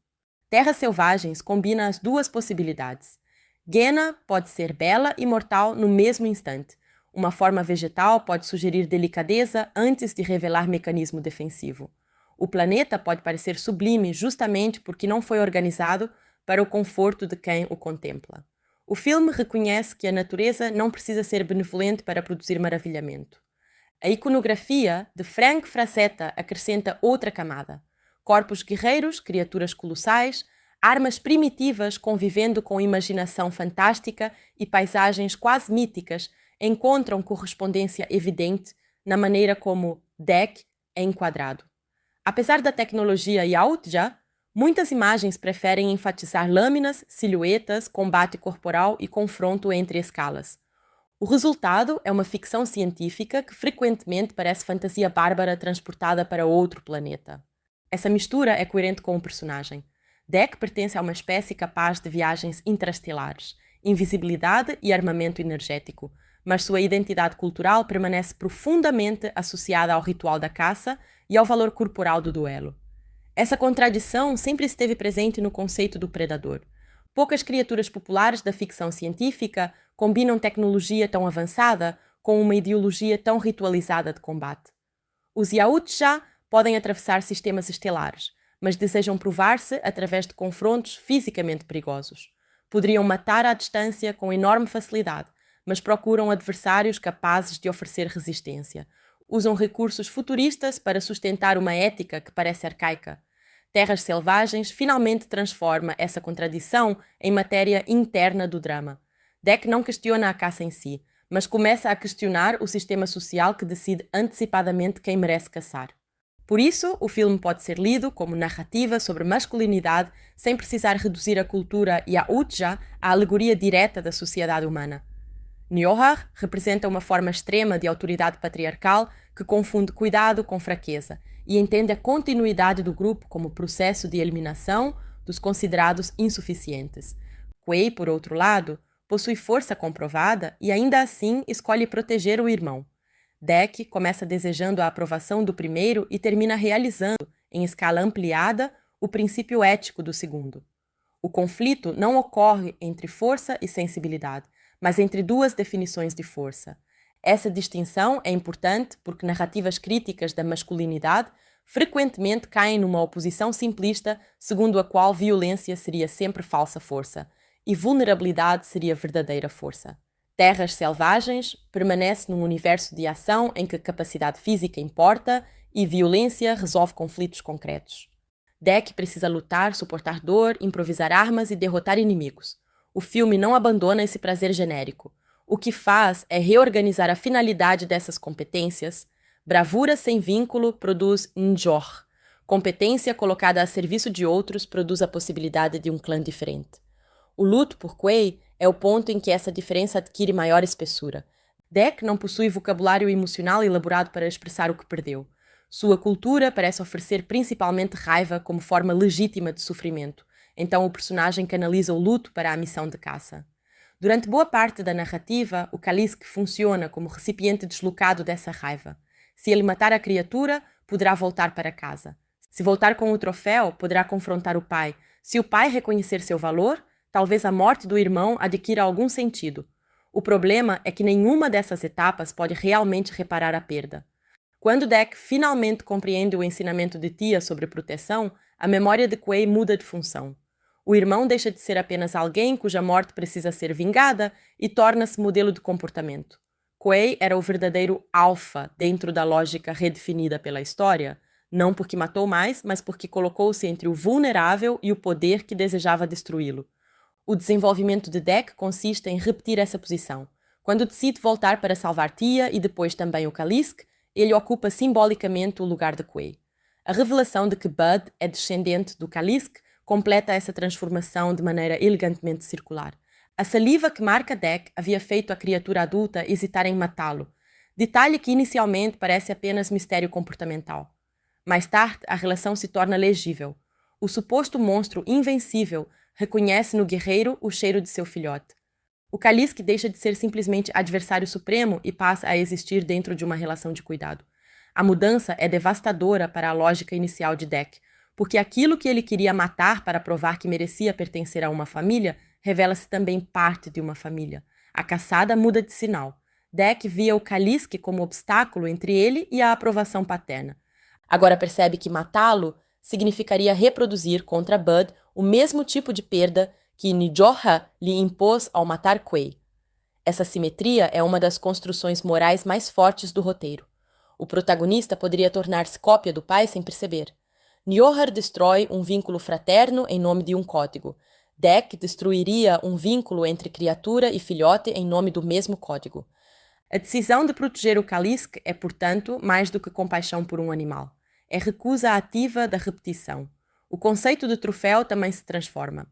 Speaker 5: Terras Selvagens combina as duas possibilidades. Gehenna pode ser bela e mortal no mesmo instante. Uma forma vegetal pode sugerir delicadeza antes de revelar mecanismo defensivo. O planeta pode parecer sublime justamente porque não foi organizado para o conforto de quem o contempla. O filme reconhece que a natureza não precisa ser benevolente para produzir maravilhamento. A iconografia de Frank Frazetta acrescenta outra camada. Corpos guerreiros, criaturas colossais, armas primitivas convivendo com imaginação fantástica e paisagens quase míticas encontram correspondência evidente na maneira como Deck é enquadrado. Apesar da tecnologia Yautja, muitas imagens preferem enfatizar lâminas, silhuetas, combate corporal e confronto entre escalas. O resultado é uma ficção científica que frequentemente parece fantasia bárbara transportada para outro planeta. Essa mistura é coerente com o personagem. Deck pertence a uma espécie capaz de viagens interestelares, invisibilidade e armamento energético, mas sua identidade cultural permanece profundamente associada ao ritual da caça e ao valor corporal do duelo. Essa contradição sempre esteve presente no conceito do predador. Poucas criaturas populares da ficção científica combinam tecnologia tão avançada com uma ideologia tão ritualizada de combate. Os Yautja podem atravessar sistemas estelares, mas desejam provar-se através de confrontos fisicamente perigosos. Poderiam matar à distância com enorme facilidade, mas procuram adversários capazes de oferecer resistência. Usam recursos futuristas para sustentar uma ética que parece arcaica. Terras Selvagens finalmente transforma essa contradição em matéria interna do drama. Deck não questiona a caça em si, mas começa a questionar o sistema social que decide antecipadamente quem merece caçar. Por isso, o filme pode ser lido como narrativa sobre masculinidade sem precisar reduzir a cultura Yautja à alegoria direta da sociedade humana. Niohar representa uma forma extrema de autoridade patriarcal que confunde cuidado com fraqueza e entende a continuidade do grupo como processo de eliminação dos considerados insuficientes. Quay, por outro lado, possui força comprovada e ainda assim escolhe proteger o irmão. Dec começa desejando a aprovação do primeiro e termina realizando, em escala ampliada, o princípio ético do segundo. O conflito não ocorre entre força e sensibilidade, mas entre duas definições de força. Essa distinção é importante porque narrativas críticas da masculinidade frequentemente caem numa oposição simplista segundo a qual violência seria sempre falsa força e vulnerabilidade seria verdadeira força. Terras Selvagens permanece num universo de ação em que capacidade física importa e violência resolve conflitos concretos. Dec precisa lutar, suportar dor, improvisar armas e derrotar inimigos. O filme não abandona esse prazer genérico. O que faz é reorganizar a finalidade dessas competências. Bravura sem vínculo produz njor. Competência colocada a serviço de outros produz a possibilidade de um clã diferente. O luto por Quay é o ponto em que essa diferença adquire maior espessura. Dec não possui vocabulário emocional elaborado para expressar o que perdeu. Sua cultura parece oferecer principalmente raiva como forma legítima de sofrimento, então o personagem canaliza o luto para a missão de caça. Durante boa parte da narrativa, o Kalisk funciona como recipiente deslocado dessa raiva. Se ele matar a criatura, poderá voltar para casa. Se voltar com o troféu, poderá confrontar o pai. Se o pai reconhecer seu valor, talvez a morte do irmão adquira algum sentido. O problema é que nenhuma dessas etapas pode realmente reparar a perda. Quando Dec finalmente compreende o ensinamento de Tia sobre proteção, a memória de Quay muda de função. O irmão deixa de ser apenas alguém cuja morte precisa ser vingada e torna-se modelo de comportamento. Quay era o verdadeiro alfa dentro da lógica redefinida pela história, não porque matou mais, mas porque colocou-se entre o vulnerável e o poder que desejava destruí-lo. O desenvolvimento de Dec consiste em repetir essa posição. Quando decide voltar para salvar Tia e depois também o Kalisk, ele ocupa simbolicamente o lugar de Quay. A revelação de que Bud é descendente do Kalisk completa essa transformação de maneira elegantemente circular. A saliva que marca Dec havia feito a criatura adulta hesitar em matá-lo, detalhe que inicialmente parece apenas mistério comportamental. Mais tarde, a relação se torna legível. O suposto monstro invencível reconhece no guerreiro o cheiro de seu filhote. O Kalisk deixa de ser simplesmente adversário supremo e passa a existir dentro de uma relação de cuidado. A mudança é devastadora para a lógica inicial de Dec, porque aquilo que ele queria matar para provar que merecia pertencer a uma família revela-se também parte de uma família. A caçada muda de sinal. Dec via o Kalisk como obstáculo entre ele e a aprovação paterna. Agora percebe que matá-lo significaria reproduzir contra Bud o mesmo tipo de perda que Njorha lhe impôs ao matar Quay. Essa simetria é uma das construções morais mais fortes do roteiro. O protagonista poderia tornar-se cópia do pai sem perceber. Njorha destrói um vínculo fraterno em nome de um código. Dec destruiria um vínculo entre criatura e filhote em nome do mesmo código. A decisão de proteger o Kalisk é, portanto, mais do que compaixão por um animal. É recusa ativa da repetição. O conceito de troféu também se transforma.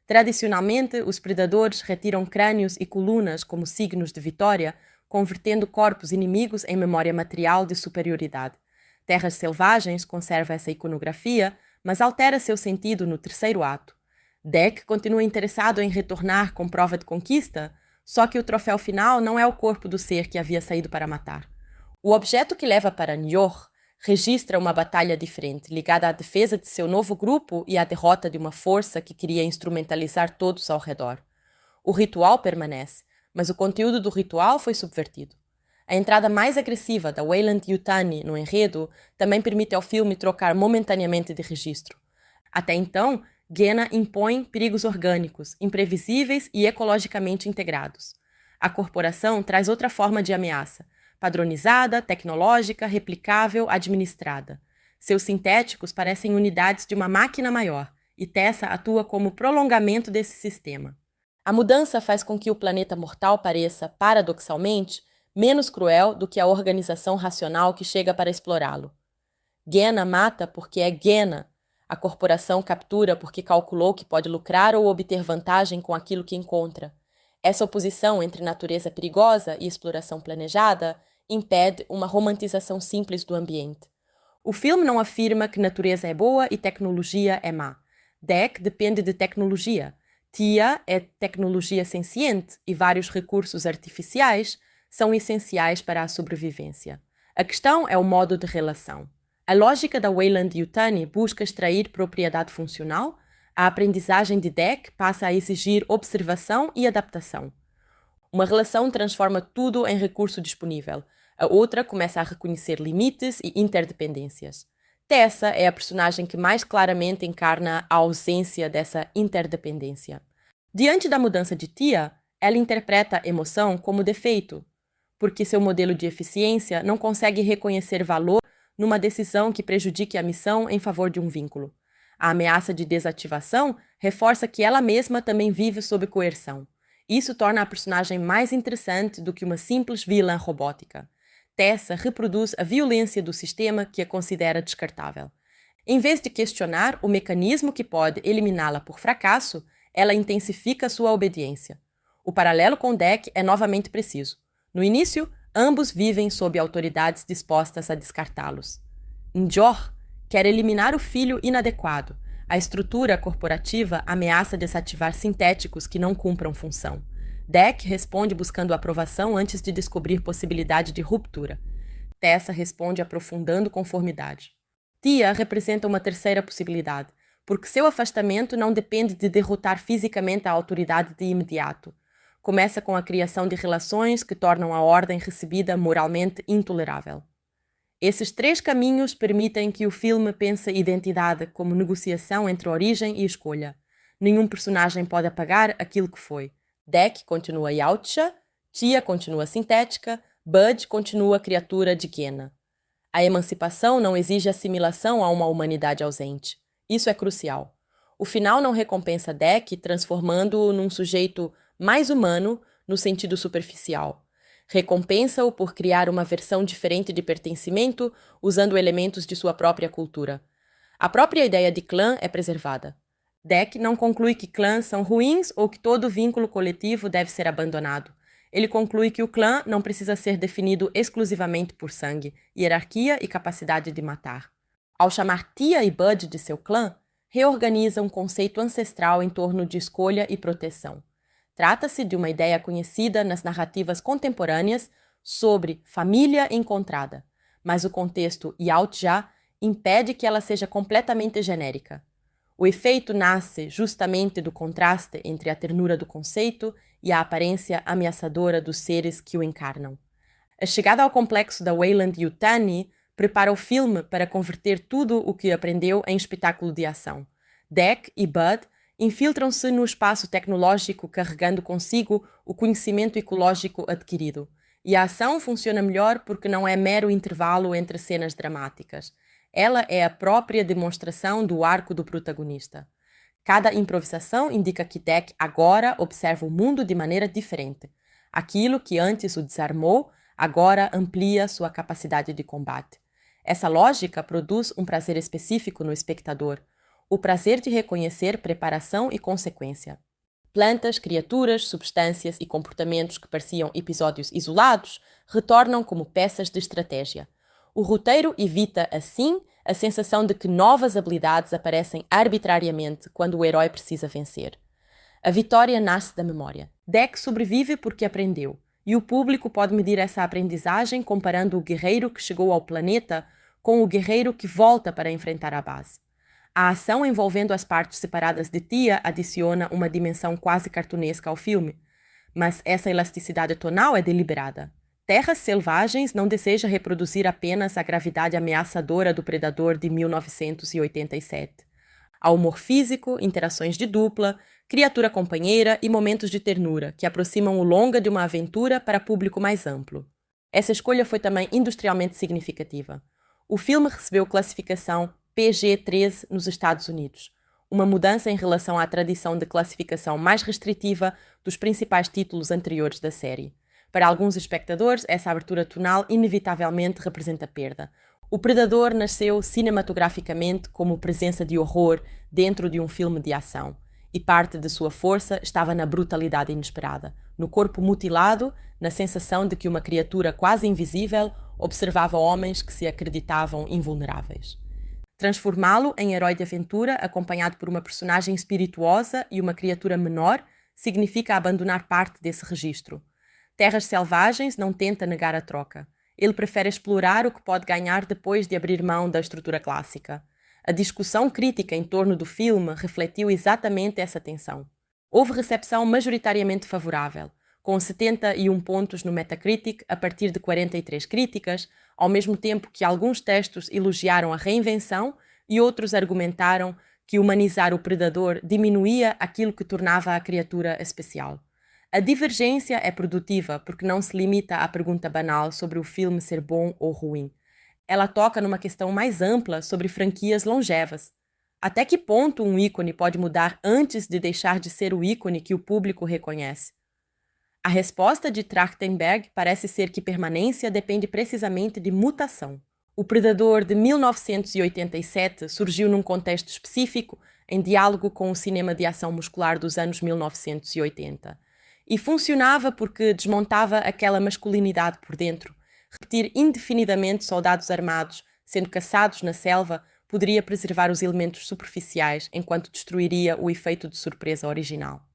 Speaker 5: Tradicionalmente, os predadores retiram crânios e colunas como signos de vitória, convertendo corpos inimigos em memória material de superioridade. Terras Selvagens conserva essa iconografia, mas altera seu sentido no terceiro ato. Dec continua interessado em retornar com prova de conquista, só que o troféu final não é o corpo do ser que havia saído para matar. O objeto que leva para Njor registra uma batalha diferente, ligada à defesa de seu novo grupo e à derrota de uma força que queria instrumentalizar todos ao redor. O ritual permanece, mas o conteúdo do ritual foi subvertido. A entrada mais agressiva da Weyland-Yutani no enredo também permite ao filme trocar momentaneamente de registro. Até então, Gena impõe perigos orgânicos, imprevisíveis e ecologicamente integrados. A corporação traz outra forma de ameaça, padronizada, tecnológica, replicável, administrada. Seus sintéticos parecem unidades de uma máquina maior, e Tessa atua como prolongamento desse sistema. A mudança faz com que o planeta mortal pareça, paradoxalmente, menos cruel do que a organização racional que chega para explorá-lo. Gena mata porque é Gena. A corporação captura porque calculou que pode lucrar ou obter vantagem com aquilo que encontra. Essa oposição entre natureza perigosa e exploração planejada impede uma romantização simples do ambiente. O filme não afirma que natureza é boa e tecnologia é má. Dec depende de tecnologia. Tia é tecnologia senciente e vários recursos artificiais são essenciais para a sobrevivência. A questão é o modo de relação. A lógica da Weyland-Yutani busca extrair propriedade funcional. A aprendizagem de Dec passa a exigir observação e adaptação. Uma relação transforma tudo em recurso disponível. A outra começa a reconhecer limites e interdependências. Tessa é a personagem que mais claramente encarna a ausência dessa interdependência. Diante da mudança de Tia, ela interpreta a emoção como defeito, porque seu modelo de eficiência não consegue reconhecer valor numa decisão que prejudique a missão em favor de um vínculo. A ameaça de desativação reforça que ela mesma também vive sob coerção. Isso torna a personagem mais interessante do que uma simples vilã robótica. Tessa reproduz a violência do sistema que a considera descartável. Em vez de questionar o mecanismo que pode eliminá-la por fracasso, ela intensifica sua obediência. O paralelo com Dec é novamente preciso. No início, ambos vivem sob autoridades dispostas a descartá-los. Njor quer eliminar o filho inadequado. A estrutura corporativa ameaça desativar sintéticos que não cumpram função. Dec responde buscando aprovação antes de descobrir possibilidade de ruptura. Tessa responde aprofundando conformidade. Tia representa uma terceira possibilidade, porque seu afastamento não depende de derrotar fisicamente a autoridade de imediato. Começa com a criação de relações que tornam a ordem recebida moralmente intolerável. Esses três caminhos permitem que o filme pense identidade como negociação entre origem e escolha. Nenhum personagem pode apagar aquilo que foi. Dec continua Yautja, Tia continua sintética, Bud continua criatura de Gena. A emancipação não exige assimilação a uma humanidade ausente. Isso é crucial. O final não recompensa Dec, transformando-o num sujeito mais humano no sentido superficial. Recompensa-o por criar uma versão diferente de pertencimento, usando elementos de sua própria cultura. A própria ideia de clã é preservada. Dec não conclui que clãs são ruins ou que todo vínculo coletivo deve ser abandonado. Ele conclui que o clã não precisa ser definido exclusivamente por sangue, hierarquia e capacidade de matar. Ao chamar Tia e Bud de seu clã, reorganiza um conceito ancestral em torno de escolha e proteção. Trata-se de uma ideia conhecida nas narrativas contemporâneas sobre família encontrada, mas o contexto Yautja impede que ela seja completamente genérica. O efeito nasce justamente do contraste entre a ternura do conceito e a aparência ameaçadora dos seres que o encarnam. A chegada ao complexo da Weyland-Yutani prepara o filme para converter tudo o que aprendeu em espetáculo de ação. Dec e Bud infiltram-se no espaço tecnológico carregando consigo o conhecimento ecológico adquirido. E a ação funciona melhor porque não é mero intervalo entre cenas dramáticas. Ela é a própria demonstração do arco do protagonista. Cada improvisação indica que Dec agora observa o mundo de maneira diferente. Aquilo que antes o desarmou, agora amplia sua capacidade de combate. Essa lógica produz um prazer específico no espectador, o prazer de reconhecer preparação e consequência. Plantas, criaturas, substâncias e comportamentos que pareciam episódios isolados retornam como peças de estratégia. O roteiro evita, assim, a sensação de que novas habilidades aparecem arbitrariamente quando o herói precisa vencer. A vitória nasce da memória. Dec sobrevive porque aprendeu, e o público pode medir essa aprendizagem comparando o guerreiro que chegou ao planeta com o guerreiro que volta para enfrentar a base. A ação envolvendo as partes separadas de Tia adiciona uma dimensão quase cartunesca ao filme, mas essa elasticidade tonal é deliberada. Terras Selvagens não deseja reproduzir apenas a gravidade ameaçadora do Predador de 1987. Há humor físico, interações de dupla, criatura companheira e momentos de ternura que aproximam o longa de uma aventura para público mais amplo. Essa escolha foi também industrialmente significativa. O filme recebeu classificação PG-13 nos Estados Unidos, uma mudança em relação à tradição de classificação mais restritiva dos principais títulos anteriores da série. Para alguns espectadores, essa abertura tonal inevitavelmente representa perda. O Predador nasceu cinematograficamente como presença de horror dentro de um filme de ação, e parte de sua força estava na brutalidade inesperada, no corpo mutilado, na sensação de que uma criatura quase invisível observava homens que se acreditavam invulneráveis. Transformá-lo em herói de aventura, acompanhado por uma personagem espirituosa e uma criatura menor, significa abandonar parte desse registro. Terras Selvagens não tenta negar a troca. Ele prefere explorar o que pode ganhar depois de abrir mão da estrutura clássica. A discussão crítica em torno do filme refletiu exatamente essa tensão. Houve recepção majoritariamente favorável, com 71 pontos no Metacritic a partir de 43 críticas, ao mesmo tempo que alguns textos elogiaram a reinvenção e outros argumentaram que humanizar o predador diminuía aquilo que tornava a criatura especial. A divergência é produtiva porque não se limita à pergunta banal sobre o filme ser bom ou ruim. Ela toca numa questão mais ampla sobre franquias longevas. Até que ponto um ícone pode mudar antes de deixar de ser o ícone que o público reconhece? A resposta de Trachtenberg parece ser que permanência depende precisamente de mutação. O Predador de 1987 surgiu num contexto específico, em diálogo com o cinema de ação muscular dos anos 1980. E funcionava porque desmontava aquela masculinidade por dentro. Repetir indefinidamente soldados armados sendo caçados na selva poderia preservar os elementos superficiais enquanto destruiria o efeito de surpresa original.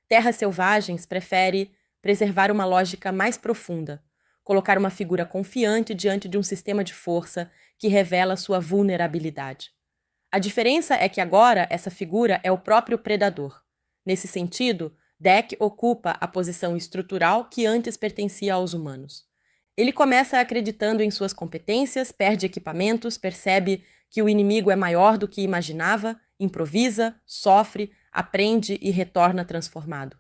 Speaker 5: Terras Selvagens prefere preservar uma lógica mais profunda, colocar uma figura confiante diante de um sistema de força que revela sua vulnerabilidade. A diferença é que agora essa figura é o próprio predador. Nesse sentido, Deck ocupa a posição estrutural que antes pertencia aos humanos. Ele começa acreditando em suas competências, perde equipamentos, percebe que o inimigo é maior do que imaginava, improvisa, sofre, aprende e retorna transformado.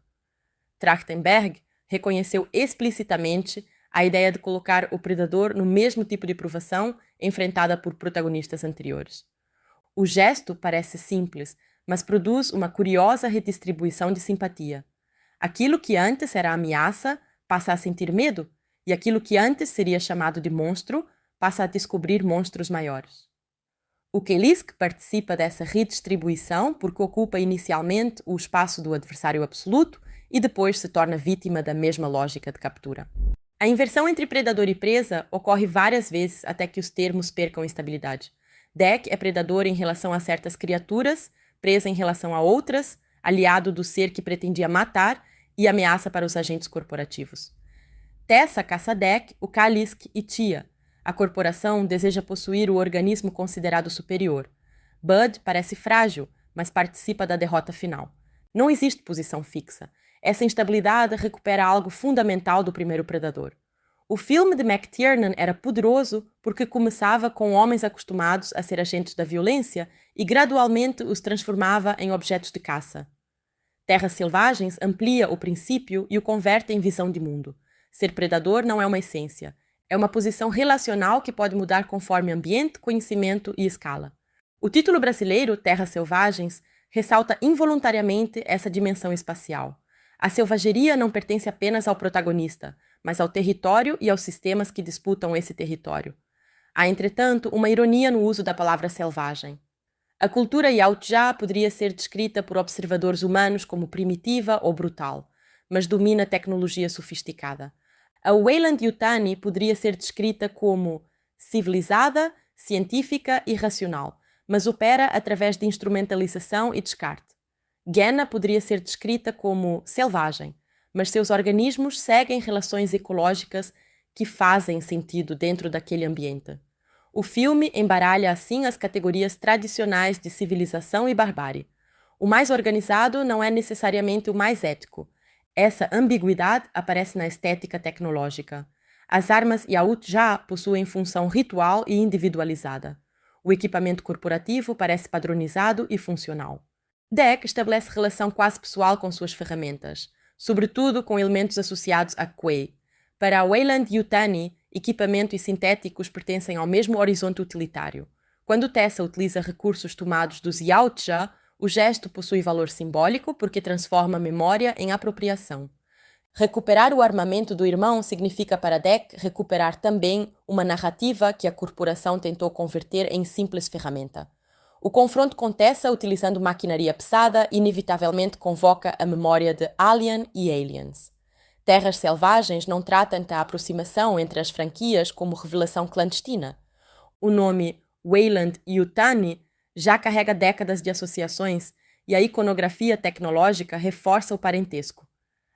Speaker 5: Trachtenberg reconheceu explicitamente a ideia de colocar o predador no mesmo tipo de provação enfrentada por protagonistas anteriores. O gesto parece simples, mas produz uma curiosa redistribuição de simpatia. Aquilo que antes era ameaça passa a sentir medo, e aquilo que antes seria chamado de monstro passa a descobrir monstros maiores. O Kelisk participa dessa redistribuição porque ocupa inicialmente o espaço do adversário absoluto e depois se torna vítima da mesma lógica de captura. A inversão entre predador e presa ocorre várias vezes até que os termos percam estabilidade. Deck é predador em relação a certas criaturas, presa em relação a outras, aliado do ser que pretendia matar e ameaça para os agentes corporativos. Tessa caça Deck, o Kalisk e Tia. A corporação deseja possuir o organismo considerado superior. Bud parece frágil, mas participa da derrota final. Não existe posição fixa. Essa instabilidade recupera algo fundamental do primeiro predador. O filme de McTiernan era poderoso porque começava com homens acostumados a ser agentes da violência e gradualmente os transformava em objetos de caça. Terras Selvagens amplia o princípio e o converte em visão de mundo. Ser predador não é uma essência. É uma posição relacional que pode mudar conforme ambiente, conhecimento e escala. O título brasileiro, Terras Selvagens, ressalta involuntariamente essa dimensão espacial. A selvageria não pertence apenas ao protagonista, mas ao território e aos sistemas que disputam esse território. Há, entretanto, uma ironia no uso da palavra selvagem. A cultura Yautja poderia ser descrita por observadores humanos como primitiva ou brutal, mas domina tecnologia sofisticada. A Weyland-Yutani poderia ser descrita como civilizada, científica e racional, mas opera através de instrumentalização e descarte. Genna poderia ser descrita como selvagem, mas seus organismos seguem relações ecológicas que fazem sentido dentro daquele ambiente. O filme embaralha assim as categorias tradicionais de civilização e barbárie. O mais organizado não é necessariamente o mais ético. Essa ambiguidade aparece na estética tecnológica. As armas Yautja possuem função ritual e individualizada. O equipamento corporativo parece padronizado e funcional. Deck estabelece relação quase pessoal com suas ferramentas, sobretudo com elementos associados a Quay. Para a Weyland-Yutani, equipamento e sintéticos pertencem ao mesmo horizonte utilitário. Quando Tessa utiliza recursos tomados dos Yautja, o gesto possui valor simbólico porque transforma a memória em apropriação. Recuperar o armamento do irmão significa para Deck recuperar também uma narrativa que a corporação tentou converter em simples ferramenta. O confronto com Tessa utilizando maquinaria pesada inevitavelmente convoca a memória de Alien e Aliens. Terras Selvagens não trata da aproximação entre as franquias como revelação clandestina. O nome Weyland-Yutani já carrega décadas de associações e a iconografia tecnológica reforça o parentesco.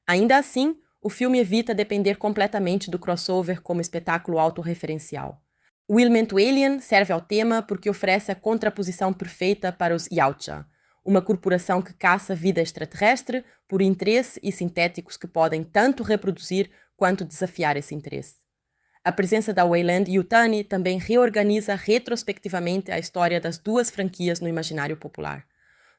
Speaker 5: Ainda assim, o filme evita depender completamente do crossover como espetáculo autorreferencial. O elemento Alien serve ao tema porque oferece a contraposição perfeita para os Yautja, uma corporação que caça vida extraterrestre por interesse e sintéticos que podem tanto reproduzir quanto desafiar esse interesse. A presença da Weyland-Yutani também reorganiza retrospectivamente a história das duas franquias no imaginário popular.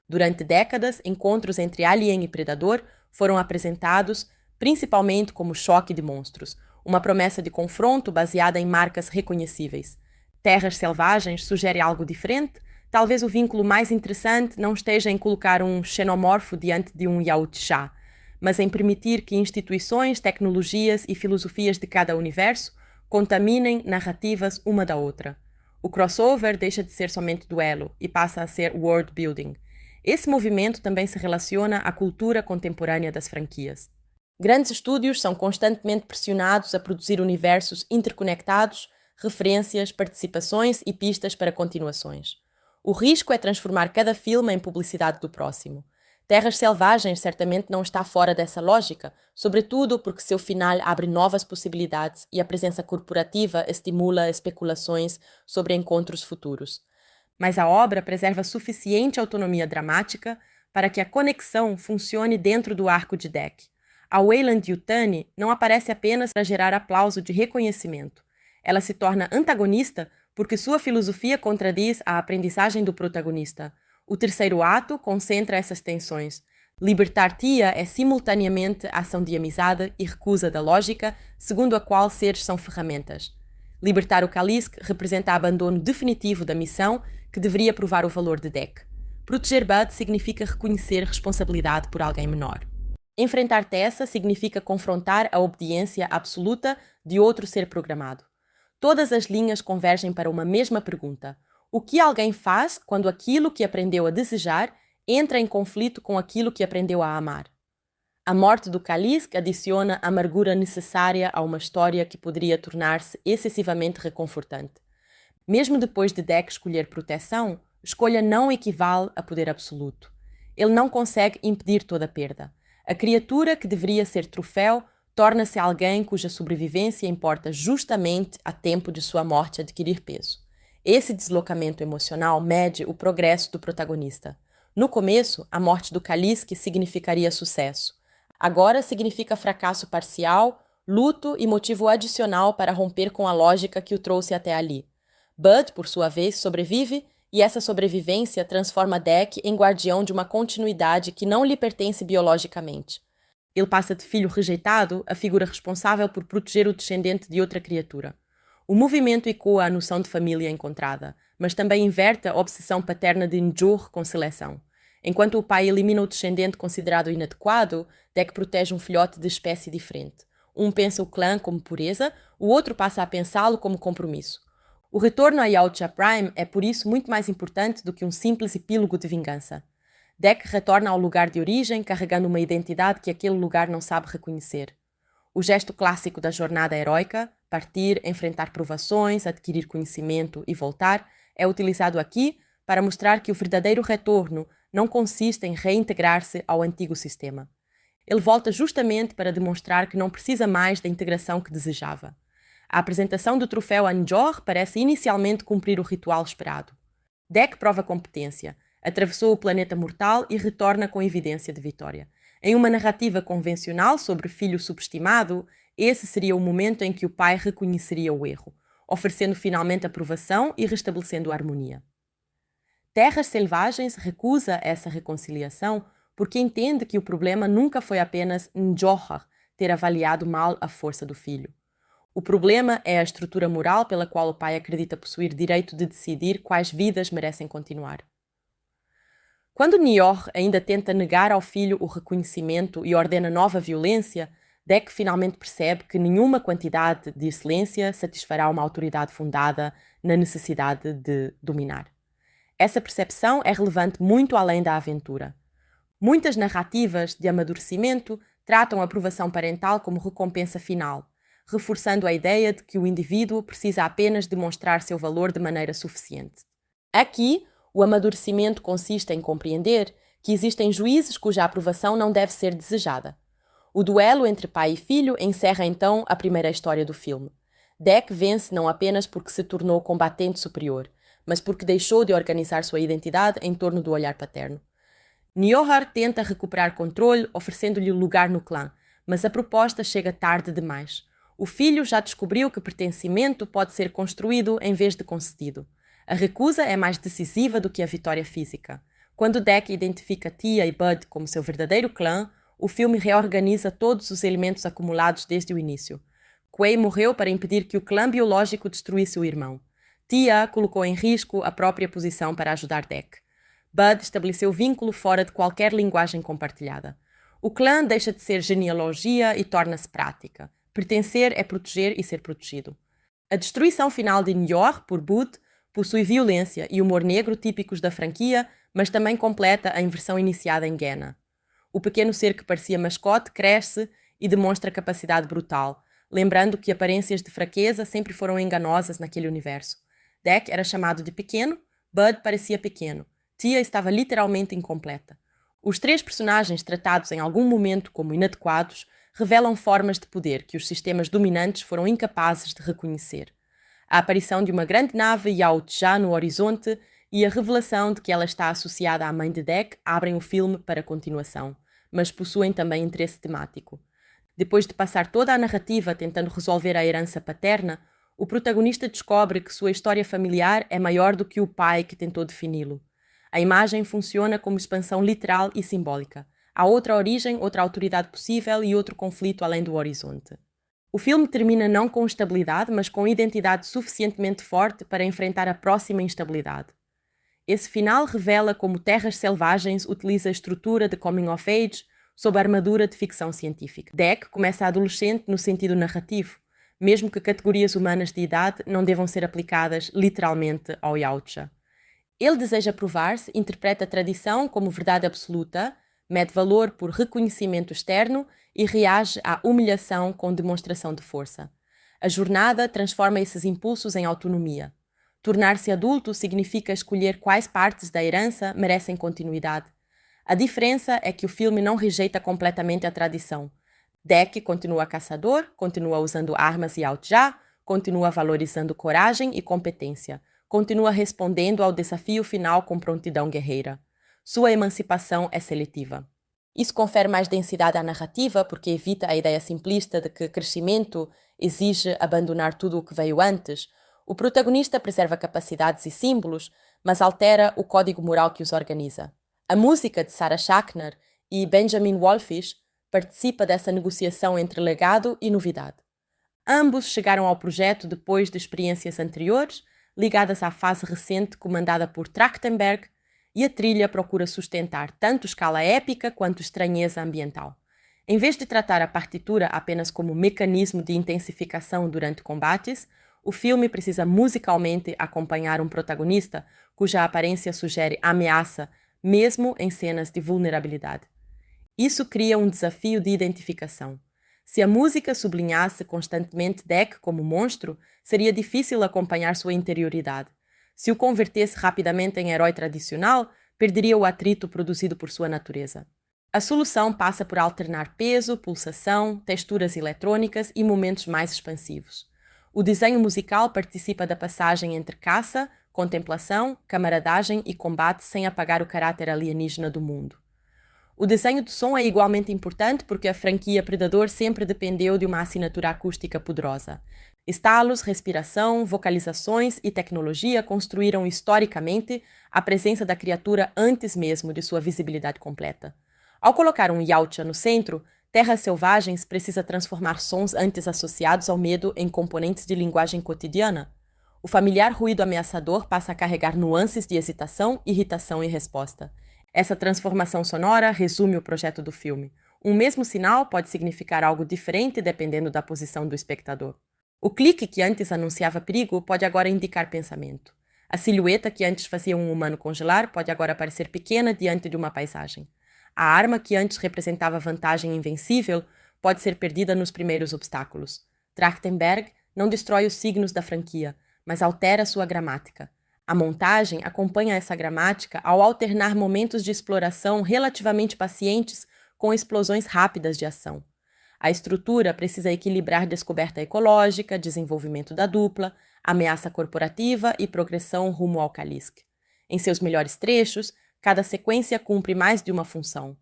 Speaker 5: Durante décadas, encontros entre Alien e Predador foram apresentados principalmente como choque de monstros, uma promessa de confronto baseada em marcas reconhecíveis. Terras Selvagens sugere algo diferente. Talvez o vínculo mais interessante não esteja em colocar um xenomorfo diante de um Yautja, mas em permitir que instituições, tecnologias e filosofias de cada universo contaminem narrativas uma da outra. O crossover deixa de ser somente duelo e passa a ser world building. Esse movimento também se relaciona à cultura contemporânea das franquias. Grandes estúdios são constantemente pressionados a produzir universos interconectados, referências, participações e pistas para continuações. O risco é transformar cada filme em publicidade do próximo. Terras Selvagens certamente não está fora dessa lógica, sobretudo porque seu final abre novas possibilidades e a presença corporativa estimula especulações sobre encontros futuros. Mas a obra preserva suficiente autonomia dramática para que a conexão funcione dentro do arco de Dec. A Weyland-Yutani não aparece apenas para gerar aplauso de reconhecimento. Ela se torna antagonista porque sua filosofia contradiz a aprendizagem do protagonista. O terceiro ato concentra essas tensões. Libertar Tia é simultaneamente ação de amizade e recusa da lógica, segundo a qual seres são ferramentas. Libertar o Kalisk representa o abandono definitivo da missão que deveria provar o valor de Dec. Proteger Bud significa reconhecer responsabilidade por alguém menor. Enfrentar Tessa significa confrontar a obediência absoluta de outro ser programado. Todas as linhas convergem para uma mesma pergunta. O que alguém faz quando aquilo que aprendeu a desejar entra em conflito com aquilo que aprendeu a amar? A morte do Kalisk adiciona a amargura necessária a uma história que poderia tornar-se excessivamente reconfortante. Mesmo depois de Dec escolher proteção, escolha não equivale a poder absoluto. Ele não consegue impedir toda a perda. A criatura que deveria ser troféu torna-se alguém cuja sobrevivência importa justamente a tempo de sua morte adquirir peso. Esse deslocamento emocional mede o progresso do protagonista. No começo, a morte do Kalisk significaria sucesso. Agora significa fracasso parcial, luto e motivo adicional para romper com a lógica que o trouxe até ali. Bud, por sua vez, sobrevive e essa sobrevivência transforma Dec em guardião de uma continuidade que não lhe pertence biologicamente. Ele passa de filho rejeitado a figura responsável por proteger o descendente de outra criatura. O movimento ecoa a noção de família encontrada, mas também inverte a obsessão paterna de Njur com seleção. Enquanto o pai elimina o descendente considerado inadequado, Dec protege um filhote de espécie diferente. Um pensa o clã como pureza, o outro passa a pensá-lo como compromisso. O retorno a Yautja Prime é por isso muito mais importante do que um simples epílogo de vingança. Dec retorna ao lugar de origem carregando uma identidade que aquele lugar não sabe reconhecer. O gesto clássico da jornada heróica, partir, enfrentar provações, adquirir conhecimento e voltar, é utilizado aqui para mostrar que o verdadeiro retorno não consiste em reintegrar-se ao antigo sistema. Ele volta justamente para demonstrar que não precisa mais da integração que desejava. A apresentação do troféu a Njor parece inicialmente cumprir o ritual esperado. Dec prova competência, atravessou o planeta mortal e retorna com evidência de vitória. Em uma narrativa convencional sobre filho subestimado, esse seria o momento em que o pai reconheceria o erro, oferecendo finalmente aprovação e restabelecendo a harmonia. Terras Selvagens recusa essa reconciliação porque entende que o problema nunca foi apenas Njor ter avaliado mal a força do filho. O problema é a estrutura moral pela qual o pai acredita possuir direito de decidir quais vidas merecem continuar. Quando Nior ainda tenta negar ao filho o reconhecimento e ordena nova violência, Dec finalmente percebe que nenhuma quantidade de excelência satisfará uma autoridade fundada na necessidade de dominar. Essa percepção é relevante muito além da aventura. Muitas narrativas de amadurecimento tratam a aprovação parental como recompensa final, reforçando a ideia de que o indivíduo precisa apenas demonstrar seu valor de maneira suficiente. Aqui, o amadurecimento consiste em compreender que existem juízes cuja aprovação não deve ser desejada. O duelo entre pai e filho encerra então a primeira história do filme. Dec vence não apenas porque se tornou combatente superior, mas porque deixou de organizar sua identidade em torno do olhar paterno. Niohar tenta recuperar controle, oferecendo-lhe lugar no clã, mas a proposta chega tarde demais. O filho já descobriu que pertencimento pode ser construído em vez de concedido. A recusa é mais decisiva do que a vitória física. Quando Dec identifica Tia e Bud como seu verdadeiro clã, o filme reorganiza todos os elementos acumulados desde o início. Quay morreu para impedir que o clã biológico destruísse o irmão. Tia colocou em risco a própria posição para ajudar Dec. Bud estabeleceu vínculo fora de qualquer linguagem compartilhada. O clã deixa de ser genealogia e torna-se prática. Pertencer é proteger e ser protegido. A destruição final de Nioh por Bud possui violência e humor negro típicos da franquia, mas também completa a inversão iniciada em Genna. O pequeno ser que parecia mascote cresce e demonstra capacidade brutal, lembrando que aparências de fraqueza sempre foram enganosas naquele universo. Dec era chamado de pequeno, Bud parecia pequeno, Tia estava literalmente incompleta. Os três personagens tratados em algum momento como inadequados revelam formas de poder que os sistemas dominantes foram incapazes de reconhecer. A aparição de uma grande nave Yautja no horizonte e a revelação de que ela está associada à mãe de Dec abrem o filme para continuação, mas possuem também interesse temático. Depois de passar toda a narrativa tentando resolver a herança paterna, o protagonista descobre que sua história familiar é maior do que o pai que tentou defini-lo. A imagem funciona como expansão literal e simbólica. Há outra origem, outra autoridade possível e outro conflito além do horizonte. O filme termina não com estabilidade, mas com identidade suficientemente forte para enfrentar a próxima instabilidade. Esse final revela como Terras Selvagens utiliza a estrutura de coming of age sob a armadura de ficção científica. Dec começa adolescente no sentido narrativo, mesmo que categorias humanas de idade não devam ser aplicadas literalmente ao Yautja. Ele deseja provar-se, interpreta a tradição como verdade absoluta, mede valor por reconhecimento externo e reage à humilhação com demonstração de força. A jornada transforma esses impulsos em autonomia. Tornar-se adulto significa escolher quais partes da herança merecem continuidade. A diferença é que o filme não rejeita completamente a tradição. Dec continua caçador, continua usando armas e Yautja, continua valorizando coragem e competência, continua respondendo ao desafio final com prontidão guerreira. Sua emancipação é seletiva. Isso confere mais densidade à narrativa porque evita a ideia simplista de que crescimento exige abandonar tudo o que veio antes. O protagonista preserva capacidades e símbolos, mas altera o código moral que os organiza. A música de Sarah Schachner e Benjamin Wallfisch participa dessa negociação entre legado e novidade. Ambos chegaram ao projeto depois de experiências anteriores, ligadas à fase recente comandada por Trachtenberg, e a trilha procura sustentar tanto escala épica quanto estranheza ambiental. Em vez de tratar a partitura apenas como mecanismo de intensificação durante combates, o filme precisa musicalmente acompanhar um protagonista cuja aparência sugere ameaça, mesmo em cenas de vulnerabilidade. Isso cria um desafio de identificação. Se a música sublinhasse constantemente Dec como monstro, seria difícil acompanhar sua interioridade. Se o convertesse rapidamente em herói tradicional, perderia o atrito produzido por sua natureza. A solução passa por alternar peso, pulsação, texturas eletrônicas e momentos mais expansivos. O desenho musical participa da passagem entre caça, contemplação, camaradagem e combate sem apagar o caráter alienígena do mundo. O desenho de som é igualmente importante porque a franquia Predador sempre dependeu de uma assinatura acústica poderosa. Estalos, respiração, vocalizações e tecnologia construíram historicamente a presença da criatura antes mesmo de sua visibilidade completa. Ao colocar um Yautja no centro, Terras Selvagens precisa transformar sons antes associados ao medo em componentes de linguagem cotidiana. O familiar ruído ameaçador passa a carregar nuances de hesitação, irritação e resposta. Essa transformação sonora resume o projeto do filme. Um mesmo sinal pode significar algo diferente dependendo da posição do espectador. O clique que antes anunciava perigo pode agora indicar pensamento. A silhueta que antes fazia um humano congelar pode agora parecer pequena diante de uma paisagem. A arma que antes representava vantagem invencível pode ser perdida nos primeiros obstáculos. Trachtenberg não destrói os signos da franquia, mas altera sua gramática. A montagem acompanha essa gramática ao alternar momentos de exploração relativamente pacientes com explosões rápidas de ação. A estrutura precisa equilibrar descoberta ecológica, desenvolvimento da dupla, ameaça corporativa e progressão rumo ao Kalisk. Em seus melhores trechos, cada sequência cumpre mais de uma função.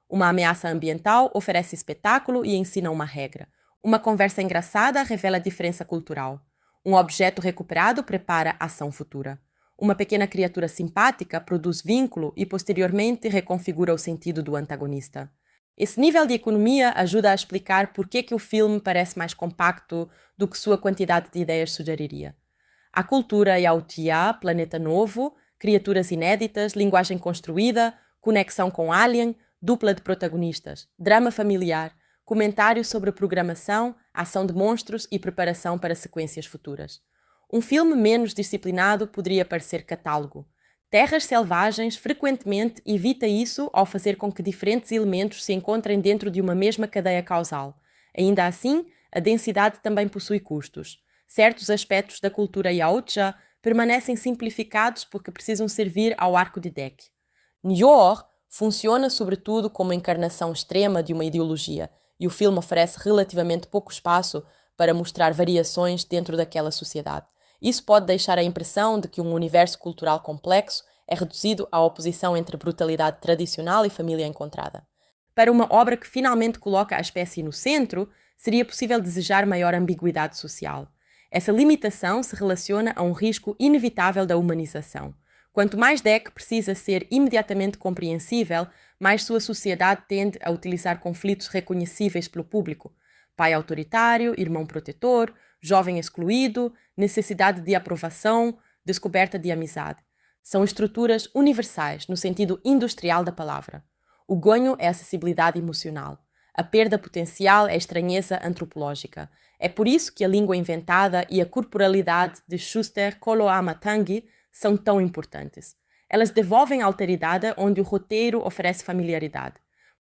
Speaker 5: Uma ameaça ambiental oferece espetáculo e ensina uma regra. Uma conversa engraçada revela diferença cultural. Um objeto recuperado prepara ação futura. Uma pequena criatura simpática produz vínculo e, posteriormente, reconfigura o sentido do antagonista. Esse nível de economia ajuda a explicar por que o filme parece mais compacto do que sua quantidade de ideias sugeriria. A cultura Yautja, planeta novo, criaturas inéditas, linguagem construída, conexão com Alien, dupla de protagonistas, drama familiar, comentários sobre programação, ação de monstros e preparação para sequências futuras. Um filme menos disciplinado poderia parecer catálogo. Terras Selvagens frequentemente evita isso ao fazer com que diferentes elementos se encontrem dentro de uma mesma cadeia causal. Ainda assim, a densidade também possui custos. Certos aspectos da cultura Yautja permanecem simplificados porque precisam servir ao arco de Dec. Njord funciona sobretudo como encarnação extrema de uma ideologia, e o filme oferece relativamente pouco espaço para mostrar variações dentro daquela sociedade. Isso pode deixar a impressão de que um universo cultural complexo é reduzido à oposição entre brutalidade tradicional e família encontrada. Para uma obra que finalmente coloca a espécie no centro, seria possível desejar maior ambiguidade social. Essa limitação se relaciona a um risco inevitável da humanização. Quanto mais Dec precisa ser imediatamente compreensível, mais sua sociedade tende a utilizar conflitos reconhecíveis pelo público. Pai autoritário, irmão protetor, jovem excluído, necessidade de aprovação, descoberta de amizade. São estruturas universais no sentido industrial da palavra. O ganho é acessibilidade emocional. A perda potencial é estranheza antropológica. É por isso que a língua inventada e a corporalidade de Schuster Koloamatangi são tão importantes. Elas devolvem alteridade onde o roteiro oferece familiaridade.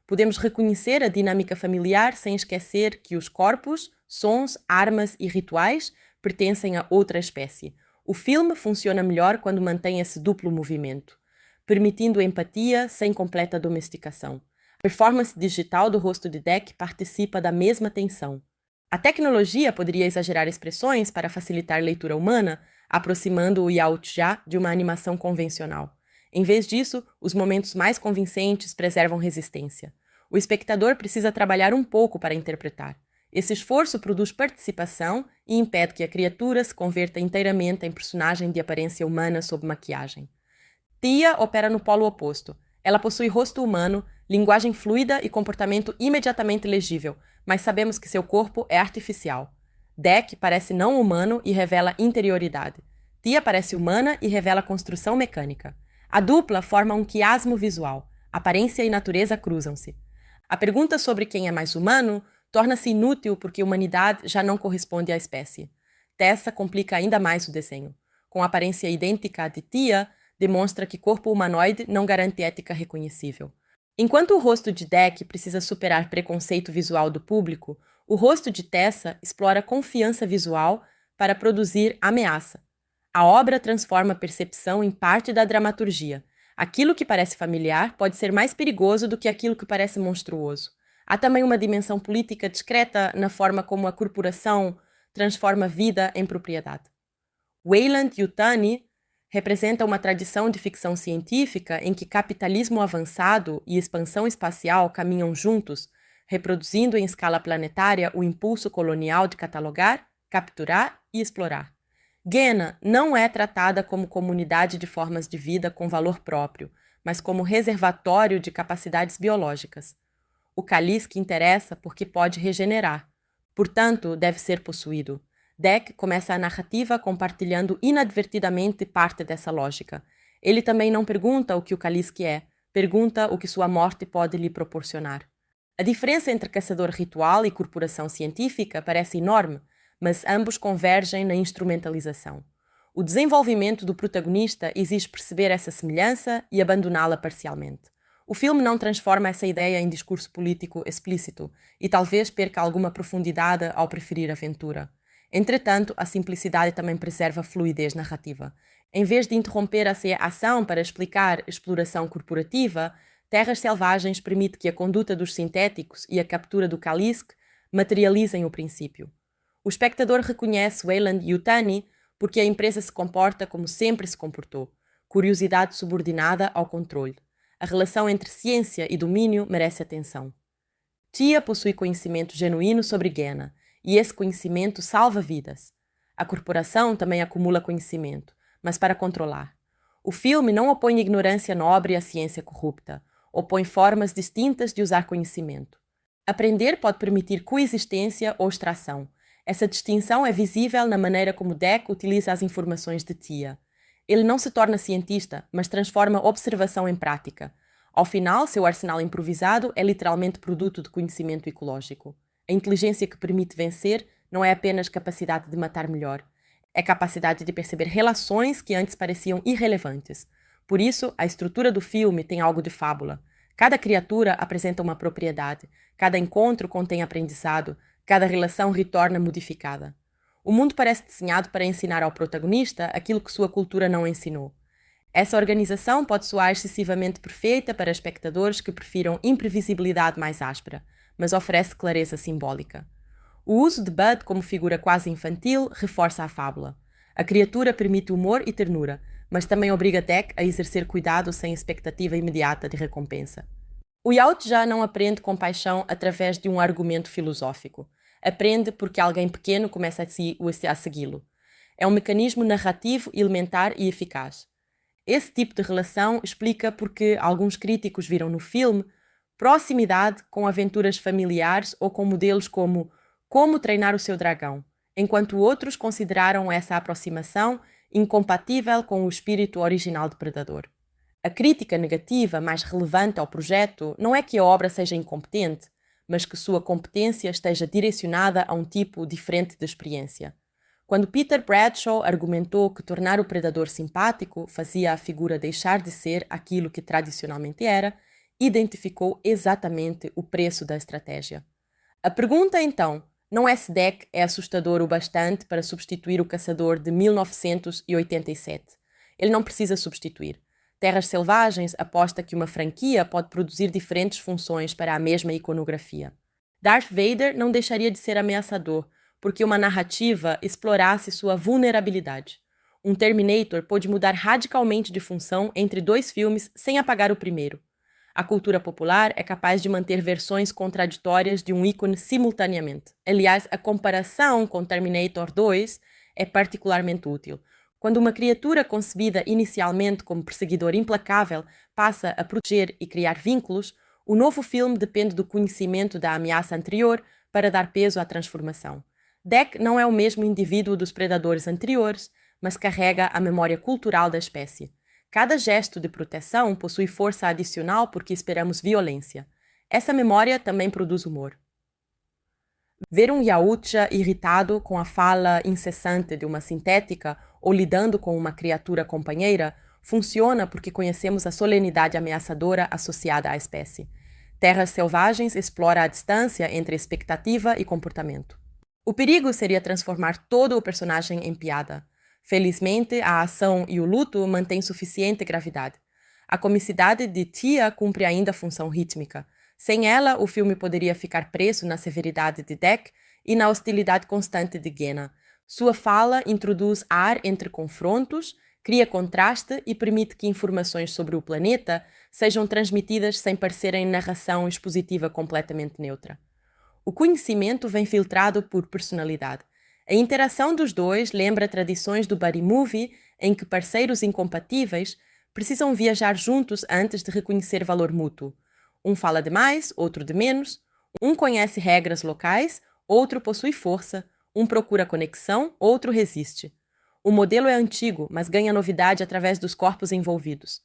Speaker 5: Podemos reconhecer a dinâmica familiar sem esquecer que os corpos, sons, armas e rituais pertencem a outra espécie. O filme funciona melhor quando mantém esse duplo movimento, permitindo empatia sem completa domesticação. A performance digital do rosto de Dec participa da mesma tensão. A tecnologia poderia exagerar expressões para facilitar a leitura humana, aproximando o Yautja de uma animação convencional. Em vez disso, os momentos mais convincentes preservam resistência. O espectador precisa trabalhar um pouco para interpretar. Esse esforço produz participação e impede que a criatura se converta inteiramente em personagem de aparência humana sob maquiagem. Tia opera no polo oposto. Ela possui rosto humano, linguagem fluida e comportamento imediatamente legível, mas sabemos que seu corpo é artificial. Dec parece não humano e revela interioridade. Tia parece humana e revela construção mecânica. A dupla forma um quiasmo visual. Aparência e natureza cruzam-se. A pergunta sobre quem é mais humano torna-se inútil porque a humanidade já não corresponde à espécie. Tessa complica ainda mais o desenho. Com a aparência idêntica à de Tia, demonstra que corpo humanoide não garante ética reconhecível. Enquanto o rosto de Dec precisa superar preconceito visual do público, o rosto de Tessa explora confiança visual para produzir ameaça. A obra transforma a percepção em parte da dramaturgia. Aquilo que parece familiar pode ser mais perigoso do que aquilo que parece monstruoso. Há também uma dimensão política discreta na forma como a corporação transforma vida em propriedade. Weyland Yutani representa uma tradição de ficção científica em que capitalismo avançado e expansão espacial caminham juntos, reproduzindo em escala planetária o impulso colonial de catalogar, capturar e explorar. Guiana não é tratada como comunidade de formas de vida com valor próprio, mas como reservatório de capacidades biológicas. O Kalisk interessa porque pode regenerar, portanto, deve ser possuído. Dec começa a narrativa compartilhando inadvertidamente parte dessa lógica. Ele também não pergunta o que o Kalisk é, pergunta o que sua morte pode lhe proporcionar. A diferença entre caçador ritual e corporação científica parece enorme, mas ambos convergem na instrumentalização. O desenvolvimento do protagonista exige perceber essa semelhança e abandoná-la parcialmente. O filme não transforma essa ideia em discurso político explícito e talvez perca alguma profundidade ao preferir aventura. Entretanto, a simplicidade também preserva a fluidez narrativa. Em vez de interromper a ação para explicar exploração corporativa, Terras Selvagens permite que a conduta dos sintéticos e a captura do Kalisk materializem o princípio. O espectador reconhece Weyland-Yutani porque a empresa se comporta como sempre se comportou, curiosidade subordinada ao controle. A relação entre ciência e domínio merece atenção. Tia possui conhecimento genuíno sobre Genna, e esse conhecimento salva vidas. A corporação também acumula conhecimento, mas para controlar. O filme não opõe ignorância nobre à ciência corrupta, opõe formas distintas de usar conhecimento. Aprender pode permitir coexistência ou extração. Essa distinção é visível na maneira como Dec utiliza as informações de Tia. Ele não se torna cientista, mas transforma observação em prática. Ao final, seu arsenal improvisado é literalmente produto de conhecimento ecológico. A inteligência que permite vencer não é apenas capacidade de matar melhor. É capacidade de perceber relações que antes pareciam irrelevantes. Por isso, a estrutura do filme tem algo de fábula. Cada criatura apresenta uma propriedade. Cada encontro contém aprendizado. Cada relação retorna modificada. O mundo parece desenhado para ensinar ao protagonista aquilo que sua cultura não ensinou. Essa organização pode soar excessivamente perfeita para espectadores que prefiram imprevisibilidade mais áspera, mas oferece clareza simbólica. O uso de Bud como figura quase infantil reforça a fábula. A criatura permite humor e ternura, mas também obriga Dec a exercer cuidado sem expectativa imediata de recompensa. O Yautja não aprende compaixão através de um argumento filosófico. Aprende porque alguém pequeno começa a segui-lo. É um mecanismo narrativo elementar e eficaz. Esse tipo de relação explica porque alguns críticos viram no filme proximidade com aventuras familiares ou com modelos como Como Treinar o Seu Dragão, enquanto outros consideraram essa aproximação incompatível com o espírito original de Predador. A crítica negativa mais relevante ao projeto não é que a obra seja incompetente, mas que sua competência esteja direcionada a um tipo diferente de experiência. Quando Peter Bradshaw argumentou que tornar o Predador simpático fazia a figura deixar de ser aquilo que tradicionalmente era, identificou exatamente o preço da estratégia. A pergunta, então, não é se Dec é assustador o bastante para substituir o Caçador de 1987. Ele não precisa substituir. Terras Selvagens aposta que uma franquia pode produzir diferentes funções para a mesma iconografia. Darth Vader não deixaria de ser ameaçador, porque uma narrativa explorasse sua vulnerabilidade. Um Terminator pode mudar radicalmente de função entre dois filmes sem apagar o primeiro. A cultura popular é capaz de manter versões contraditórias de um ícone simultaneamente. Aliás, a comparação com Terminator 2 é particularmente útil. Quando uma criatura concebida inicialmente como perseguidor implacável passa a proteger e criar vínculos, o novo filme depende do conhecimento da ameaça anterior para dar peso à transformação. Dec não é o mesmo indivíduo dos predadores anteriores, mas carrega a memória cultural da espécie. Cada gesto de proteção possui força adicional porque esperamos violência. Essa memória também produz humor. Ver um Yautja irritado com a fala incessante de uma sintética ou lidando com uma criatura companheira funciona porque conhecemos a solenidade ameaçadora associada à espécie. Terras Selvagens explora a distância entre expectativa e comportamento. O perigo seria transformar todo o personagem em piada. Felizmente, a ação e o luto mantêm suficiente gravidade. A comicidade de Tia cumpre ainda a função rítmica. Sem ela, o filme poderia ficar preso na severidade de Dec e na hostilidade constante de Genna. Sua fala introduz ar entre confrontos, cria contraste e permite que informações sobre o planeta sejam transmitidas sem parecerem narração expositiva completamente neutra. O conhecimento vem filtrado por personalidade. A interação dos dois lembra tradições do buddy movie em que parceiros incompatíveis precisam viajar juntos antes de reconhecer valor mútuo. Um fala de mais, outro de menos. Um conhece regras locais, outro possui força. Um procura conexão, outro resiste. O modelo é antigo, mas ganha novidade através dos corpos envolvidos.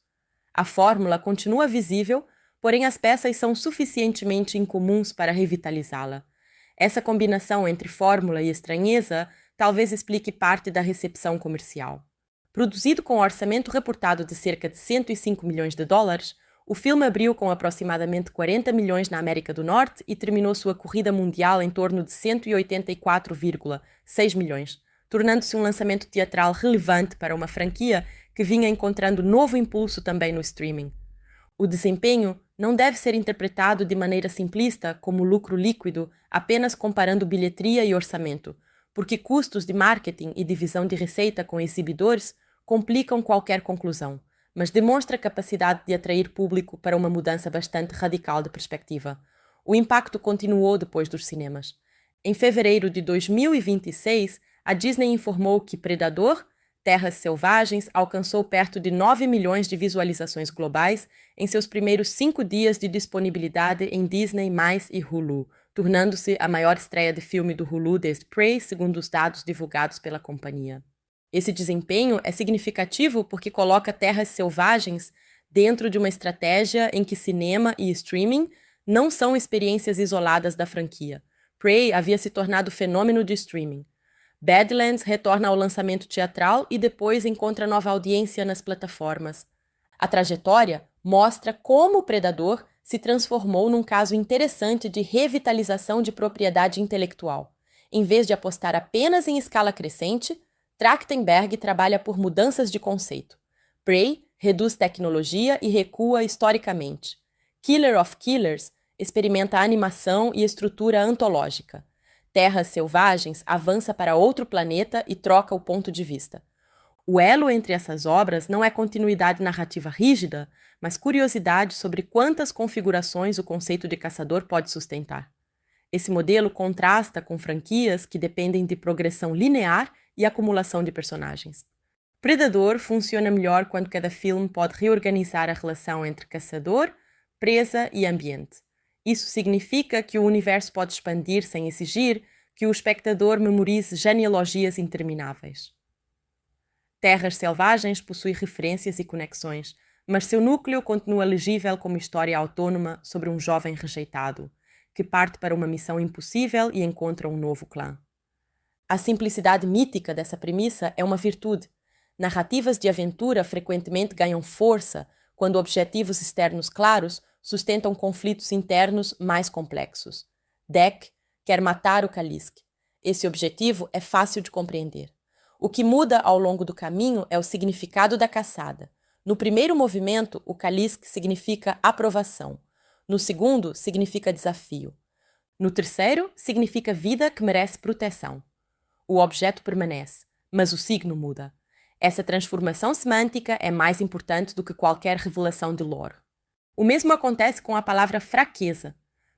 Speaker 5: A fórmula continua visível, porém as peças são suficientemente incomuns para revitalizá-la. Essa combinação entre fórmula e estranheza talvez explique parte da recepção comercial. Produzido com um orçamento reportado de cerca de 105 milhões de dólares, o filme abriu com aproximadamente 40 milhões na América do Norte e terminou sua corrida mundial em torno de 184,6 milhões, tornando-se um lançamento teatral relevante para uma franquia que vinha encontrando novo impulso também no streaming. O desempenho não deve ser interpretado de maneira simplista como lucro líquido, apenas comparando bilheteria e orçamento, porque custos de marketing e divisão de receita com exibidores complicam qualquer conclusão, mas demonstra a capacidade de atrair público para uma mudança bastante radical de perspectiva. O impacto continuou depois dos cinemas. Em fevereiro de 2026, a Disney informou que Predador, Terras Selvagens alcançou perto de 9 milhões de visualizações globais em seus primeiros 5 dias de disponibilidade em Disney+, e Hulu, tornando-se a maior estreia de filme do Hulu desde Prey, segundo os dados divulgados pela companhia. Esse desempenho é significativo porque coloca Terras Selvagens dentro de uma estratégia em que cinema e streaming não são experiências isoladas da franquia. Prey havia se tornado fenômeno de streaming. Badlands retorna ao lançamento teatral e depois encontra nova audiência nas plataformas. A trajetória mostra como o Predador se transformou num caso interessante de revitalização de propriedade intelectual. Em vez de apostar apenas em escala crescente, Trachtenberg trabalha por mudanças de conceito. Prey reduz tecnologia e recua historicamente. Killer of Killers experimenta animação e estrutura antológica. Terras Selvagens avança para outro planeta e troca o ponto de vista. O elo entre essas obras não é continuidade narrativa rígida, mas curiosidade sobre quantas configurações o conceito de caçador pode sustentar. Esse modelo contrasta com franquias que dependem de progressão linear e acumulação de personagens. Predador funciona melhor quando cada filme pode reorganizar a relação entre caçador, presa e ambiente. Isso significa que o universo pode expandir sem exigir que o espectador memorize genealogias intermináveis. Terras Selvagens possui referências e conexões, mas seu núcleo continua legível como história autônoma sobre um jovem rejeitado, que parte para uma missão impossível e encontra um novo clã. A simplicidade mítica dessa premissa é uma virtude. Narrativas de aventura frequentemente ganham força quando objetivos externos claros sustentam conflitos internos mais complexos. Deck quer matar o Kalisk. Esse objetivo é fácil de compreender. O que muda ao longo do caminho é o significado da caçada. No primeiro movimento, o Kalisk significa aprovação. No segundo, significa desafio. No terceiro, significa vida que merece proteção. O objeto permanece, mas o signo muda. Essa transformação semântica é mais importante do que qualquer revelação de lore. O mesmo acontece com a palavra fraqueza.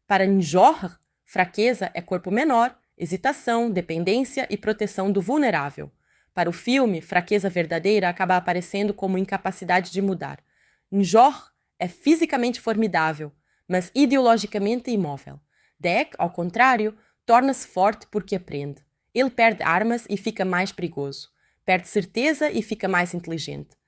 Speaker 5: Para Njord, fraqueza é corpo menor, hesitação, dependência e proteção do vulnerável. Para o filme, fraqueza verdadeira acaba aparecendo como incapacidade de mudar. Njord é fisicamente formidável, mas ideologicamente imóvel. Deck, ao contrário, torna-se forte porque aprende. Ele perde armas e fica mais perigoso. Perde certeza e fica mais inteligente.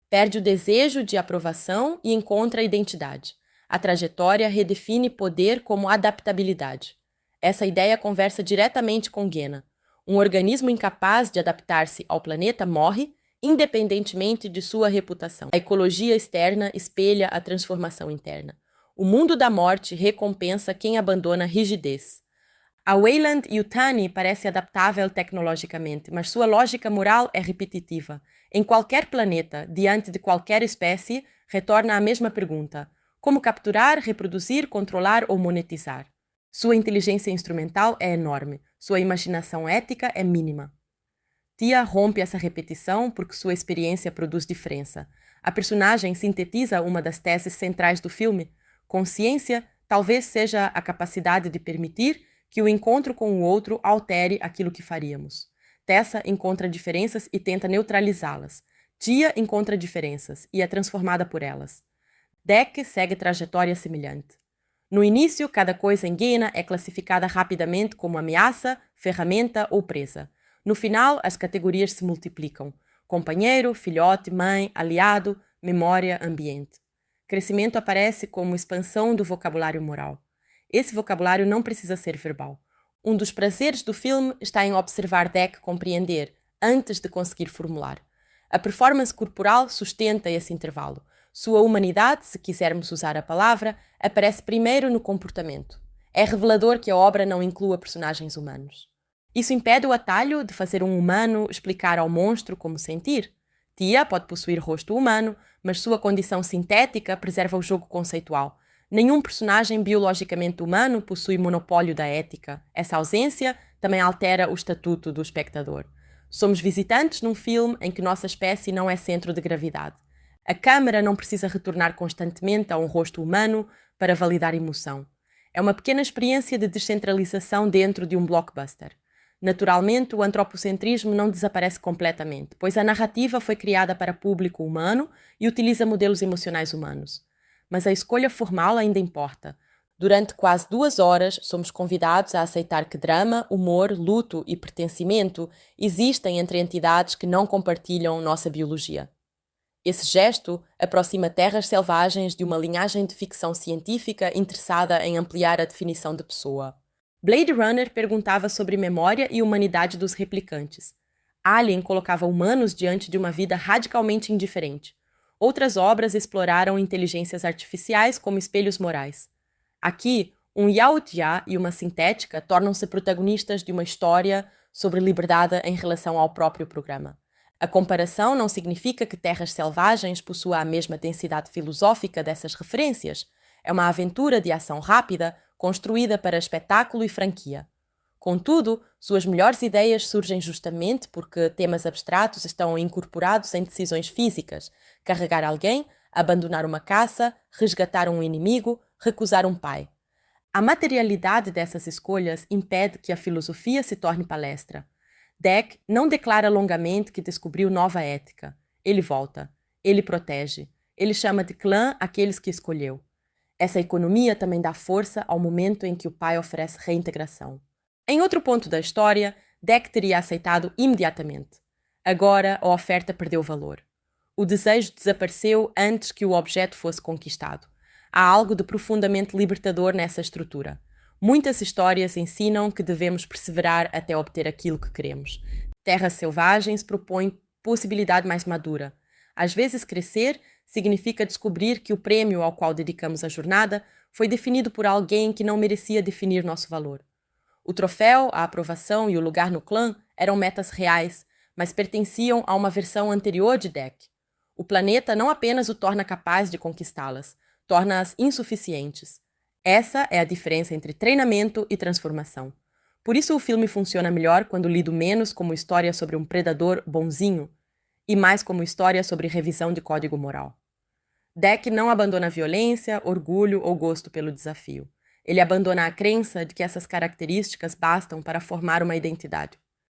Speaker 5: Perde o desejo de aprovação e encontra a identidade. A trajetória redefine poder como adaptabilidade. Essa ideia conversa diretamente com Gena. Um organismo incapaz de adaptar-se ao planeta morre, independentemente de sua reputação. A ecologia externa espelha a transformação interna. O mundo da morte recompensa quem abandona a rigidez. A Weyland-Yutani parece adaptável tecnologicamente, mas sua lógica moral é repetitiva. Em qualquer planeta, diante de qualquer espécie, retorna à mesma pergunta: como capturar, reproduzir, controlar ou monetizar? Sua inteligência instrumental é enorme, sua imaginação ética é mínima. Tia rompe essa repetição porque sua experiência produz diferença. A personagem sintetiza uma das teses centrais do filme. Consciência talvez seja a capacidade de permitir que o encontro com o outro altere aquilo que faríamos. Tessa encontra diferenças e tenta neutralizá-las. Tia encontra diferenças e é transformada por elas. Deck segue trajetória semelhante. No início, cada coisa em Gena é classificada rapidamente como ameaça, ferramenta ou presa. No final, as categorias se multiplicam. Companheiro, filhote, mãe, aliado, memória, ambiente. Crescimento aparece como expansão do vocabulário moral. Esse vocabulário não precisa ser verbal. Um dos prazeres do filme está em observar Deck compreender, antes de conseguir formular. A performance corporal sustenta esse intervalo. Sua humanidade, se quisermos usar a palavra, aparece primeiro no comportamento. É revelador que a obra não inclua personagens humanos. Isso impede o atalho de fazer um humano explicar ao monstro como sentir. Tia pode possuir rosto humano, mas sua condição sintética preserva o jogo conceitual. Nenhum personagem biologicamente humano possui monopólio da ética. Essa ausência também altera o estatuto do espectador. Somos visitantes num filme em que nossa espécie não é centro de gravidade. A câmara não precisa retornar constantemente a um rosto humano para validar emoção. É uma pequena experiência de descentralização dentro de um blockbuster. Naturalmente, o antropocentrismo não desaparece completamente, pois a narrativa foi criada para público humano e utiliza modelos emocionais humanos. Mas a escolha formal ainda importa. Durante quase 2 horas, somos convidados a aceitar que drama, humor, luto e pertencimento existem entre entidades que não compartilham nossa biologia. Esse gesto aproxima Terras Selvagens de uma linhagem de ficção científica interessada em ampliar a definição de pessoa. Blade Runner perguntava sobre memória e humanidade dos replicantes. Alien colocava humanos diante de uma vida radicalmente indiferente. Outras obras exploraram inteligências artificiais como espelhos morais. Aqui, um Yautja e uma sintética tornam-se protagonistas de uma história sobre liberdade em relação ao próprio programa. A comparação não significa que Terras Selvagens possua a mesma densidade filosófica dessas referências. É uma aventura de ação rápida, construída para espetáculo e franquia. Contudo, suas melhores ideias surgem justamente porque temas abstratos estão incorporados em decisões físicas: carregar alguém, abandonar uma caça, resgatar um inimigo, recusar um pai. A materialidade dessas escolhas impede que a filosofia se torne palestra. Dec não declara longamente que descobriu nova ética. Ele volta. Ele protege. Ele chama de clã aqueles que escolheu. Essa economia também dá força ao momento em que o pai oferece reintegração. Em outro ponto da história, Dec teria aceitado imediatamente. Agora, a oferta perdeu valor. O desejo desapareceu antes que o objeto fosse conquistado. Há algo de profundamente libertador nessa estrutura. Muitas histórias ensinam que devemos perseverar até obter aquilo que queremos. Terras Selvagens propõe possibilidade mais madura. Às vezes, crescer significa descobrir que o prêmio ao qual dedicamos a jornada foi definido por alguém que não merecia definir nosso valor. O troféu, a aprovação e o lugar no clã eram metas reais, mas pertenciam a uma versão anterior de Dec. O planeta não apenas o torna capaz de conquistá-las, torna-as insuficientes. Essa é a diferença entre treinamento e transformação. Por isso o filme funciona melhor quando lido menos como história sobre um predador bonzinho e mais como história sobre revisão de código moral. Dec não abandona a violência, orgulho ou gosto pelo desafio. Ele abandona a crença de que essas características bastam para formar uma identidade.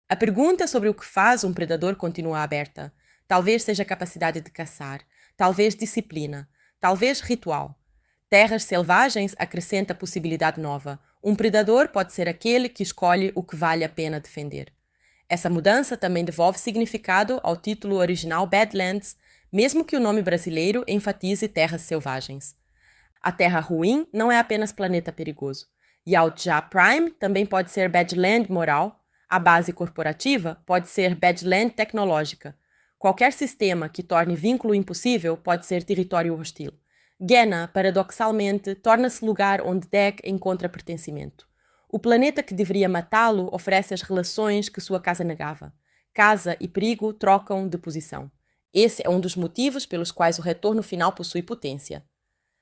Speaker 5: A pergunta sobre o que faz um predador continua aberta. Talvez seja a capacidade de caçar, talvez disciplina, talvez ritual. Terras Selvagens acrescenta possibilidade nova. Um predador pode ser aquele que escolhe o que vale a pena defender. Essa mudança também devolve significado ao título original Badlands, mesmo que o nome brasileiro enfatize Terras Selvagens. A Terra Ruim não é apenas planeta perigoso. Yautja Prime também pode ser Badland moral. A base corporativa pode ser Badland tecnológica. Qualquer sistema que torne vínculo impossível pode ser território hostil. Genna, paradoxalmente, torna-se lugar onde Dec encontra pertencimento. O planeta que deveria matá-lo oferece as relações que sua casa negava. Casa e perigo trocam de posição. Esse é um dos motivos pelos quais o retorno final possui potência.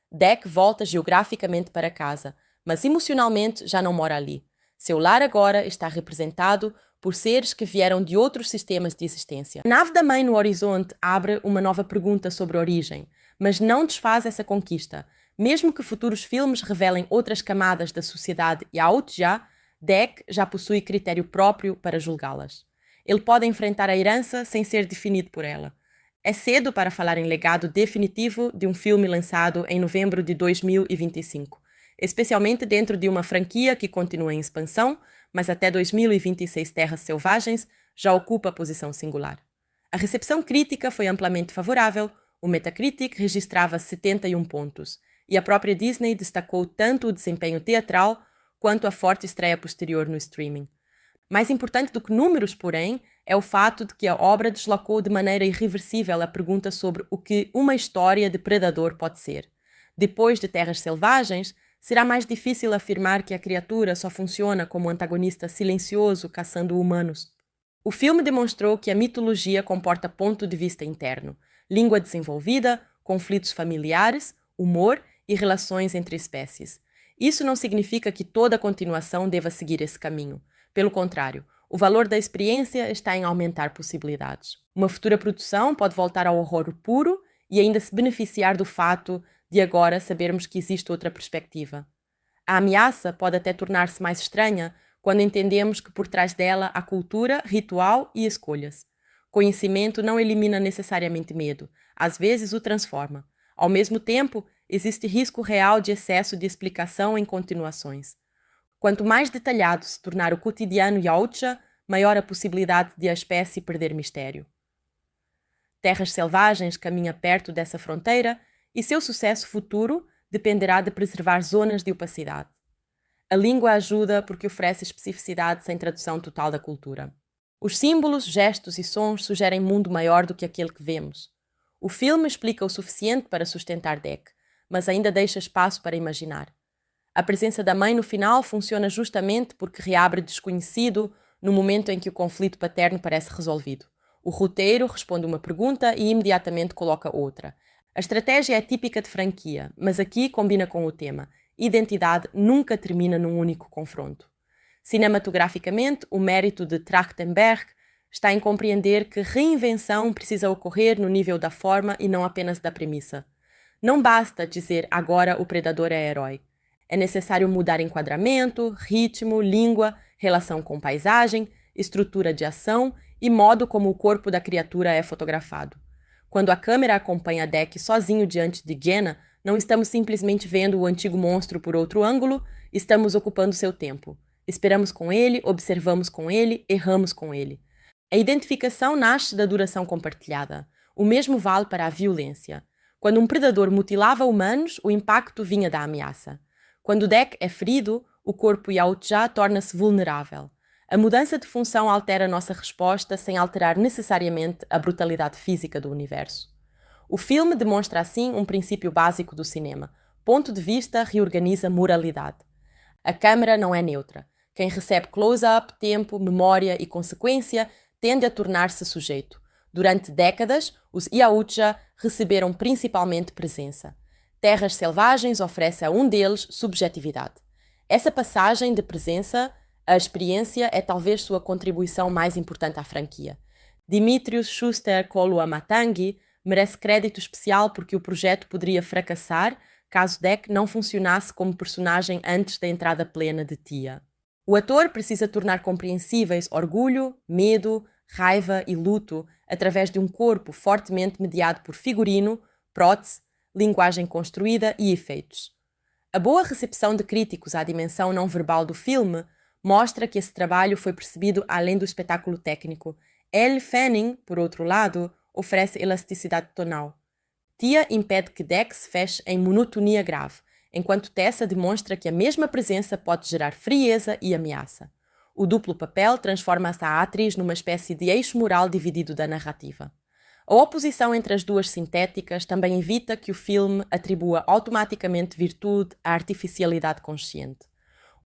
Speaker 5: Dec volta geograficamente para casa, mas emocionalmente já não mora ali. Seu lar agora está representado por seres que vieram de outros sistemas de existência. A nave da mãe no horizonte abre uma nova pergunta sobre origem, mas não desfaz essa conquista. Mesmo que futuros filmes revelem outras camadas da sociedade Yautja, Dec já possui critério próprio para julgá-las. Ele pode enfrentar a herança sem ser definido por ela. É cedo para falar em legado definitivo de um filme lançado em novembro de 2025, especialmente dentro de uma franquia que continua em expansão, mas até 2026 Terras Selvagens já ocupa a posição singular. A recepção crítica foi amplamente favorável, o Metacritic registrava 71 pontos, e a própria Disney destacou tanto o desempenho teatral quanto a forte estreia posterior no streaming. Mais importante do que números, porém, é o fato de que a obra deslocou de maneira irreversível a pergunta sobre o que uma história de predador pode ser. Depois de Terras Selvagens, será mais difícil afirmar que a criatura só funciona como antagonista silencioso caçando humanos. O filme demonstrou que a mitologia comporta ponto de vista interno, língua desenvolvida, conflitos familiares, humor e relações entre espécies. Isso não significa que toda continuação deva seguir esse caminho. Pelo contrário, o valor da experiência está em aumentar possibilidades. Uma futura produção pode voltar ao horror puro e ainda se beneficiar do fato de agora sabermos que existe outra perspectiva. A ameaça pode até tornar-se mais estranha quando entendemos que por trás dela há cultura, ritual e escolhas. Conhecimento não elimina necessariamente medo, às vezes o transforma. Ao mesmo tempo, existe risco real de excesso de explicação em continuações. Quanto mais detalhado se tornar o cotidiano Yautja, maior a possibilidade de a espécie perder mistério. Terras Selvagens caminha perto dessa fronteira e seu sucesso futuro dependerá de preservar zonas de opacidade. A língua ajuda porque oferece especificidade sem tradução total da cultura. Os símbolos, gestos e sons sugerem mundo maior do que aquele que vemos. O filme explica o suficiente para sustentar Dec, mas ainda deixa espaço para imaginar. A presença da mãe no final funciona justamente porque reabre desconhecido no momento em que o conflito paterno parece resolvido. O roteiro responde uma pergunta e imediatamente coloca outra. A estratégia é típica de franquia, mas aqui combina com o tema. Identidade nunca termina num único confronto. Cinematograficamente, o mérito de Trachtenberg está em compreender que reinvenção precisa ocorrer no nível da forma e não apenas da premissa. Não basta dizer agora o predador é herói. É necessário mudar enquadramento, ritmo, língua, relação com paisagem, estrutura de ação e modo como o corpo da criatura é fotografado. Quando a câmera acompanha Dec sozinho diante de Jenna, não estamos simplesmente vendo o antigo monstro por outro ângulo, estamos ocupando seu tempo. Esperamos com ele, observamos com ele, erramos com ele. A identificação nasce da duração compartilhada. O mesmo vale para a violência. Quando um predador mutilava humanos, o impacto vinha da ameaça. Quando Dec é ferido, o corpo Yautja torna-se vulnerável. A mudança de função altera nossa resposta sem alterar necessariamente a brutalidade física do universo. O filme demonstra assim um princípio básico do cinema. Ponto de vista reorganiza moralidade. A câmera não é neutra. Quem recebe close-up, tempo, memória e consequência tende a tornar-se sujeito. Durante décadas, os Yautja receberam principalmente presença. Terras Selvagens oferece a um deles subjetividade. Essa passagem de presença à experiência é talvez sua contribuição mais importante à franquia. Dimitrios Schuster Koluamatangi merece crédito especial porque o projeto poderia fracassar caso Dec não funcionasse como personagem antes da entrada plena de Tia. O ator precisa tornar compreensíveis orgulho, medo, raiva e luto através de um corpo fortemente mediado por figurino, prótese, linguagem construída e efeitos. A boa recepção de críticos à dimensão não verbal do filme mostra que esse trabalho foi percebido além do espetáculo técnico. Elle Fanning, por outro lado, oferece elasticidade tonal. Tia impede que Dec se feche em monotonia grave, enquanto Tessa demonstra que a mesma presença pode gerar frieza e ameaça. O duplo papel transforma-se a atriz numa espécie de eixo moral dividido da narrativa. A oposição entre as duas sintéticas também evita que o filme atribua automaticamente virtude à artificialidade consciente.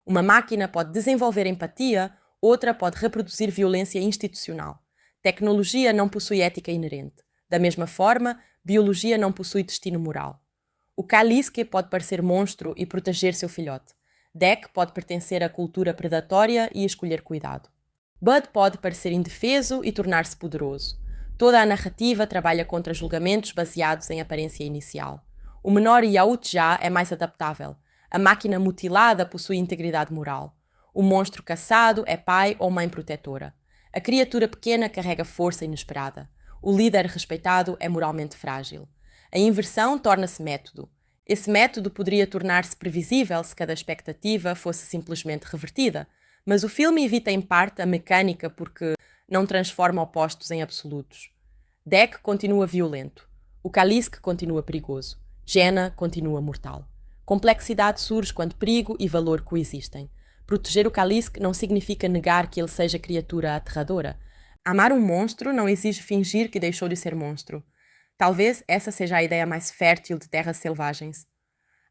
Speaker 5: Uma máquina pode desenvolver empatia, outra pode reproduzir violência institucional. Tecnologia não possui ética inerente. Da mesma forma, biologia não possui destino moral. O Kaliske pode parecer monstro e proteger seu filhote. Dec pode pertencer à cultura predatória e escolher cuidado. Bud pode parecer indefeso e tornar-se poderoso. Toda a narrativa trabalha contra julgamentos baseados em aparência inicial. O menor Yautja é mais adaptável. A máquina mutilada possui integridade moral. O monstro caçado é pai ou mãe protetora. A criatura pequena carrega força inesperada. O líder respeitado é moralmente frágil. A inversão torna-se método. Esse método poderia tornar-se previsível se cada expectativa fosse simplesmente revertida, mas o filme evita em parte a mecânica porque não transforma opostos em absolutos. Dec continua violento. O Kaliske continua perigoso. Jenna continua mortal. Complexidade surge quando perigo e valor coexistem. Proteger o Kaliske não significa negar que ele seja criatura aterradora. Amar um monstro não exige fingir que deixou de ser monstro. Talvez essa seja a ideia mais fértil de Terras Selvagens.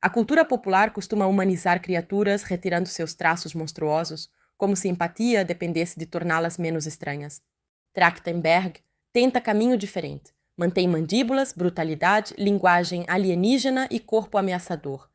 Speaker 5: A cultura popular costuma humanizar criaturas retirando seus traços monstruosos, como se empatia dependesse de torná-las menos estranhas. Trachtenberg tenta caminho diferente. Mantém mandíbulas, brutalidade, linguagem alienígena e corpo ameaçador.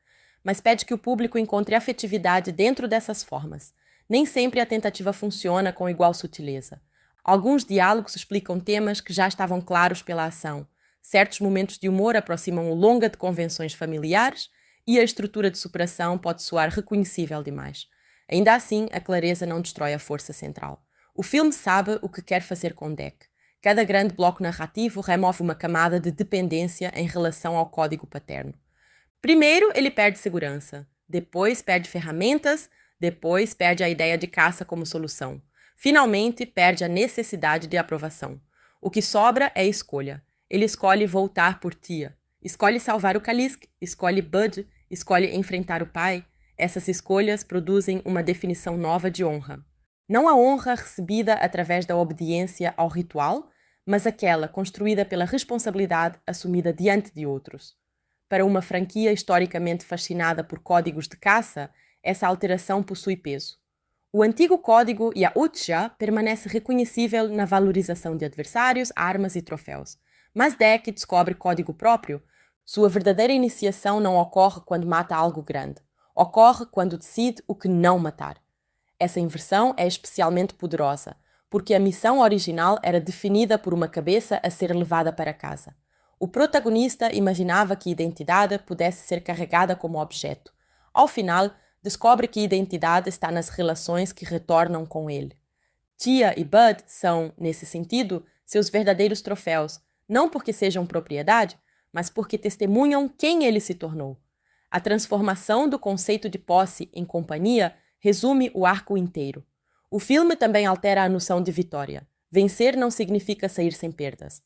Speaker 5: Mas pede que o público encontre afetividade dentro dessas formas. Nem sempre a tentativa funciona com igual sutileza. Alguns diálogos explicam temas que já estavam claros pela ação. Certos momentos de humor aproximam o longa de convenções familiares e a estrutura de superação pode soar reconhecível demais. Ainda assim, a clareza não destrói a força central. O filme sabe o que quer fazer com Deck. Cada grande bloco narrativo remove uma camada de dependência em relação ao código paterno. Primeiro, ele perde segurança. Depois, perde ferramentas. Depois, perde a ideia de caça como solução. Finalmente, perde a necessidade de aprovação. O que sobra é escolha. Ele escolhe voltar por Tia. Escolhe salvar o Kalisk. Escolhe Bud. Escolhe enfrentar o pai. Essas escolhas produzem uma definição nova de honra. Não a honra recebida através da obediência ao ritual, mas aquela construída pela responsabilidade assumida diante de outros. Para uma franquia historicamente fascinada por códigos de caça, essa alteração possui peso. O antigo código Yautja permanece reconhecível na valorização de adversários, armas e troféus. Mas Deck descobre código próprio. Sua verdadeira iniciação não ocorre quando mata algo grande. Ocorre quando decide o que não matar. Essa inversão é especialmente poderosa, porque a missão original era definida por uma cabeça a ser levada para casa. O protagonista imaginava que identidade pudesse ser carregada como objeto. Ao final, descobre que identidade está nas relações que retornam com ele. Tia e Bud são, nesse sentido, seus verdadeiros troféus, não porque sejam propriedade, mas porque testemunham quem ele se tornou. A transformação do conceito de posse em companhia resume o arco inteiro. O filme também altera a noção de vitória. Vencer não significa sair sem perdas.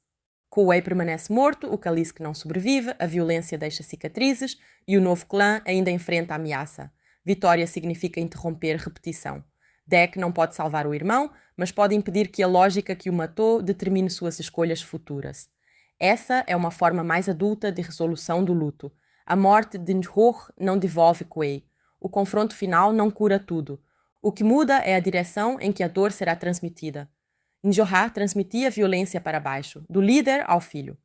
Speaker 5: Kuwei permanece morto, o Kalisk não sobrevive, a violência deixa cicatrizes e o novo clã ainda enfrenta a ameaça. Vitória significa interromper repetição. Deck não pode salvar o irmão, mas pode impedir que a lógica que o matou determine suas escolhas futuras. Essa é uma forma mais adulta de resolução do luto. A morte de Njor não devolve Kuwei. O confronto final não cura tudo. O que muda é a direção em que a dor será transmitida. Njorha transmitia violência para baixo, do líder ao filho.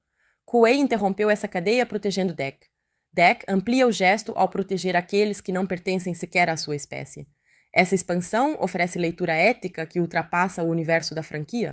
Speaker 5: Kuwei interrompeu essa cadeia protegendo Deck. Deck amplia o gesto ao proteger aqueles que não pertencem sequer à sua espécie. Essa expansão oferece leitura ética que ultrapassa o universo da franquia.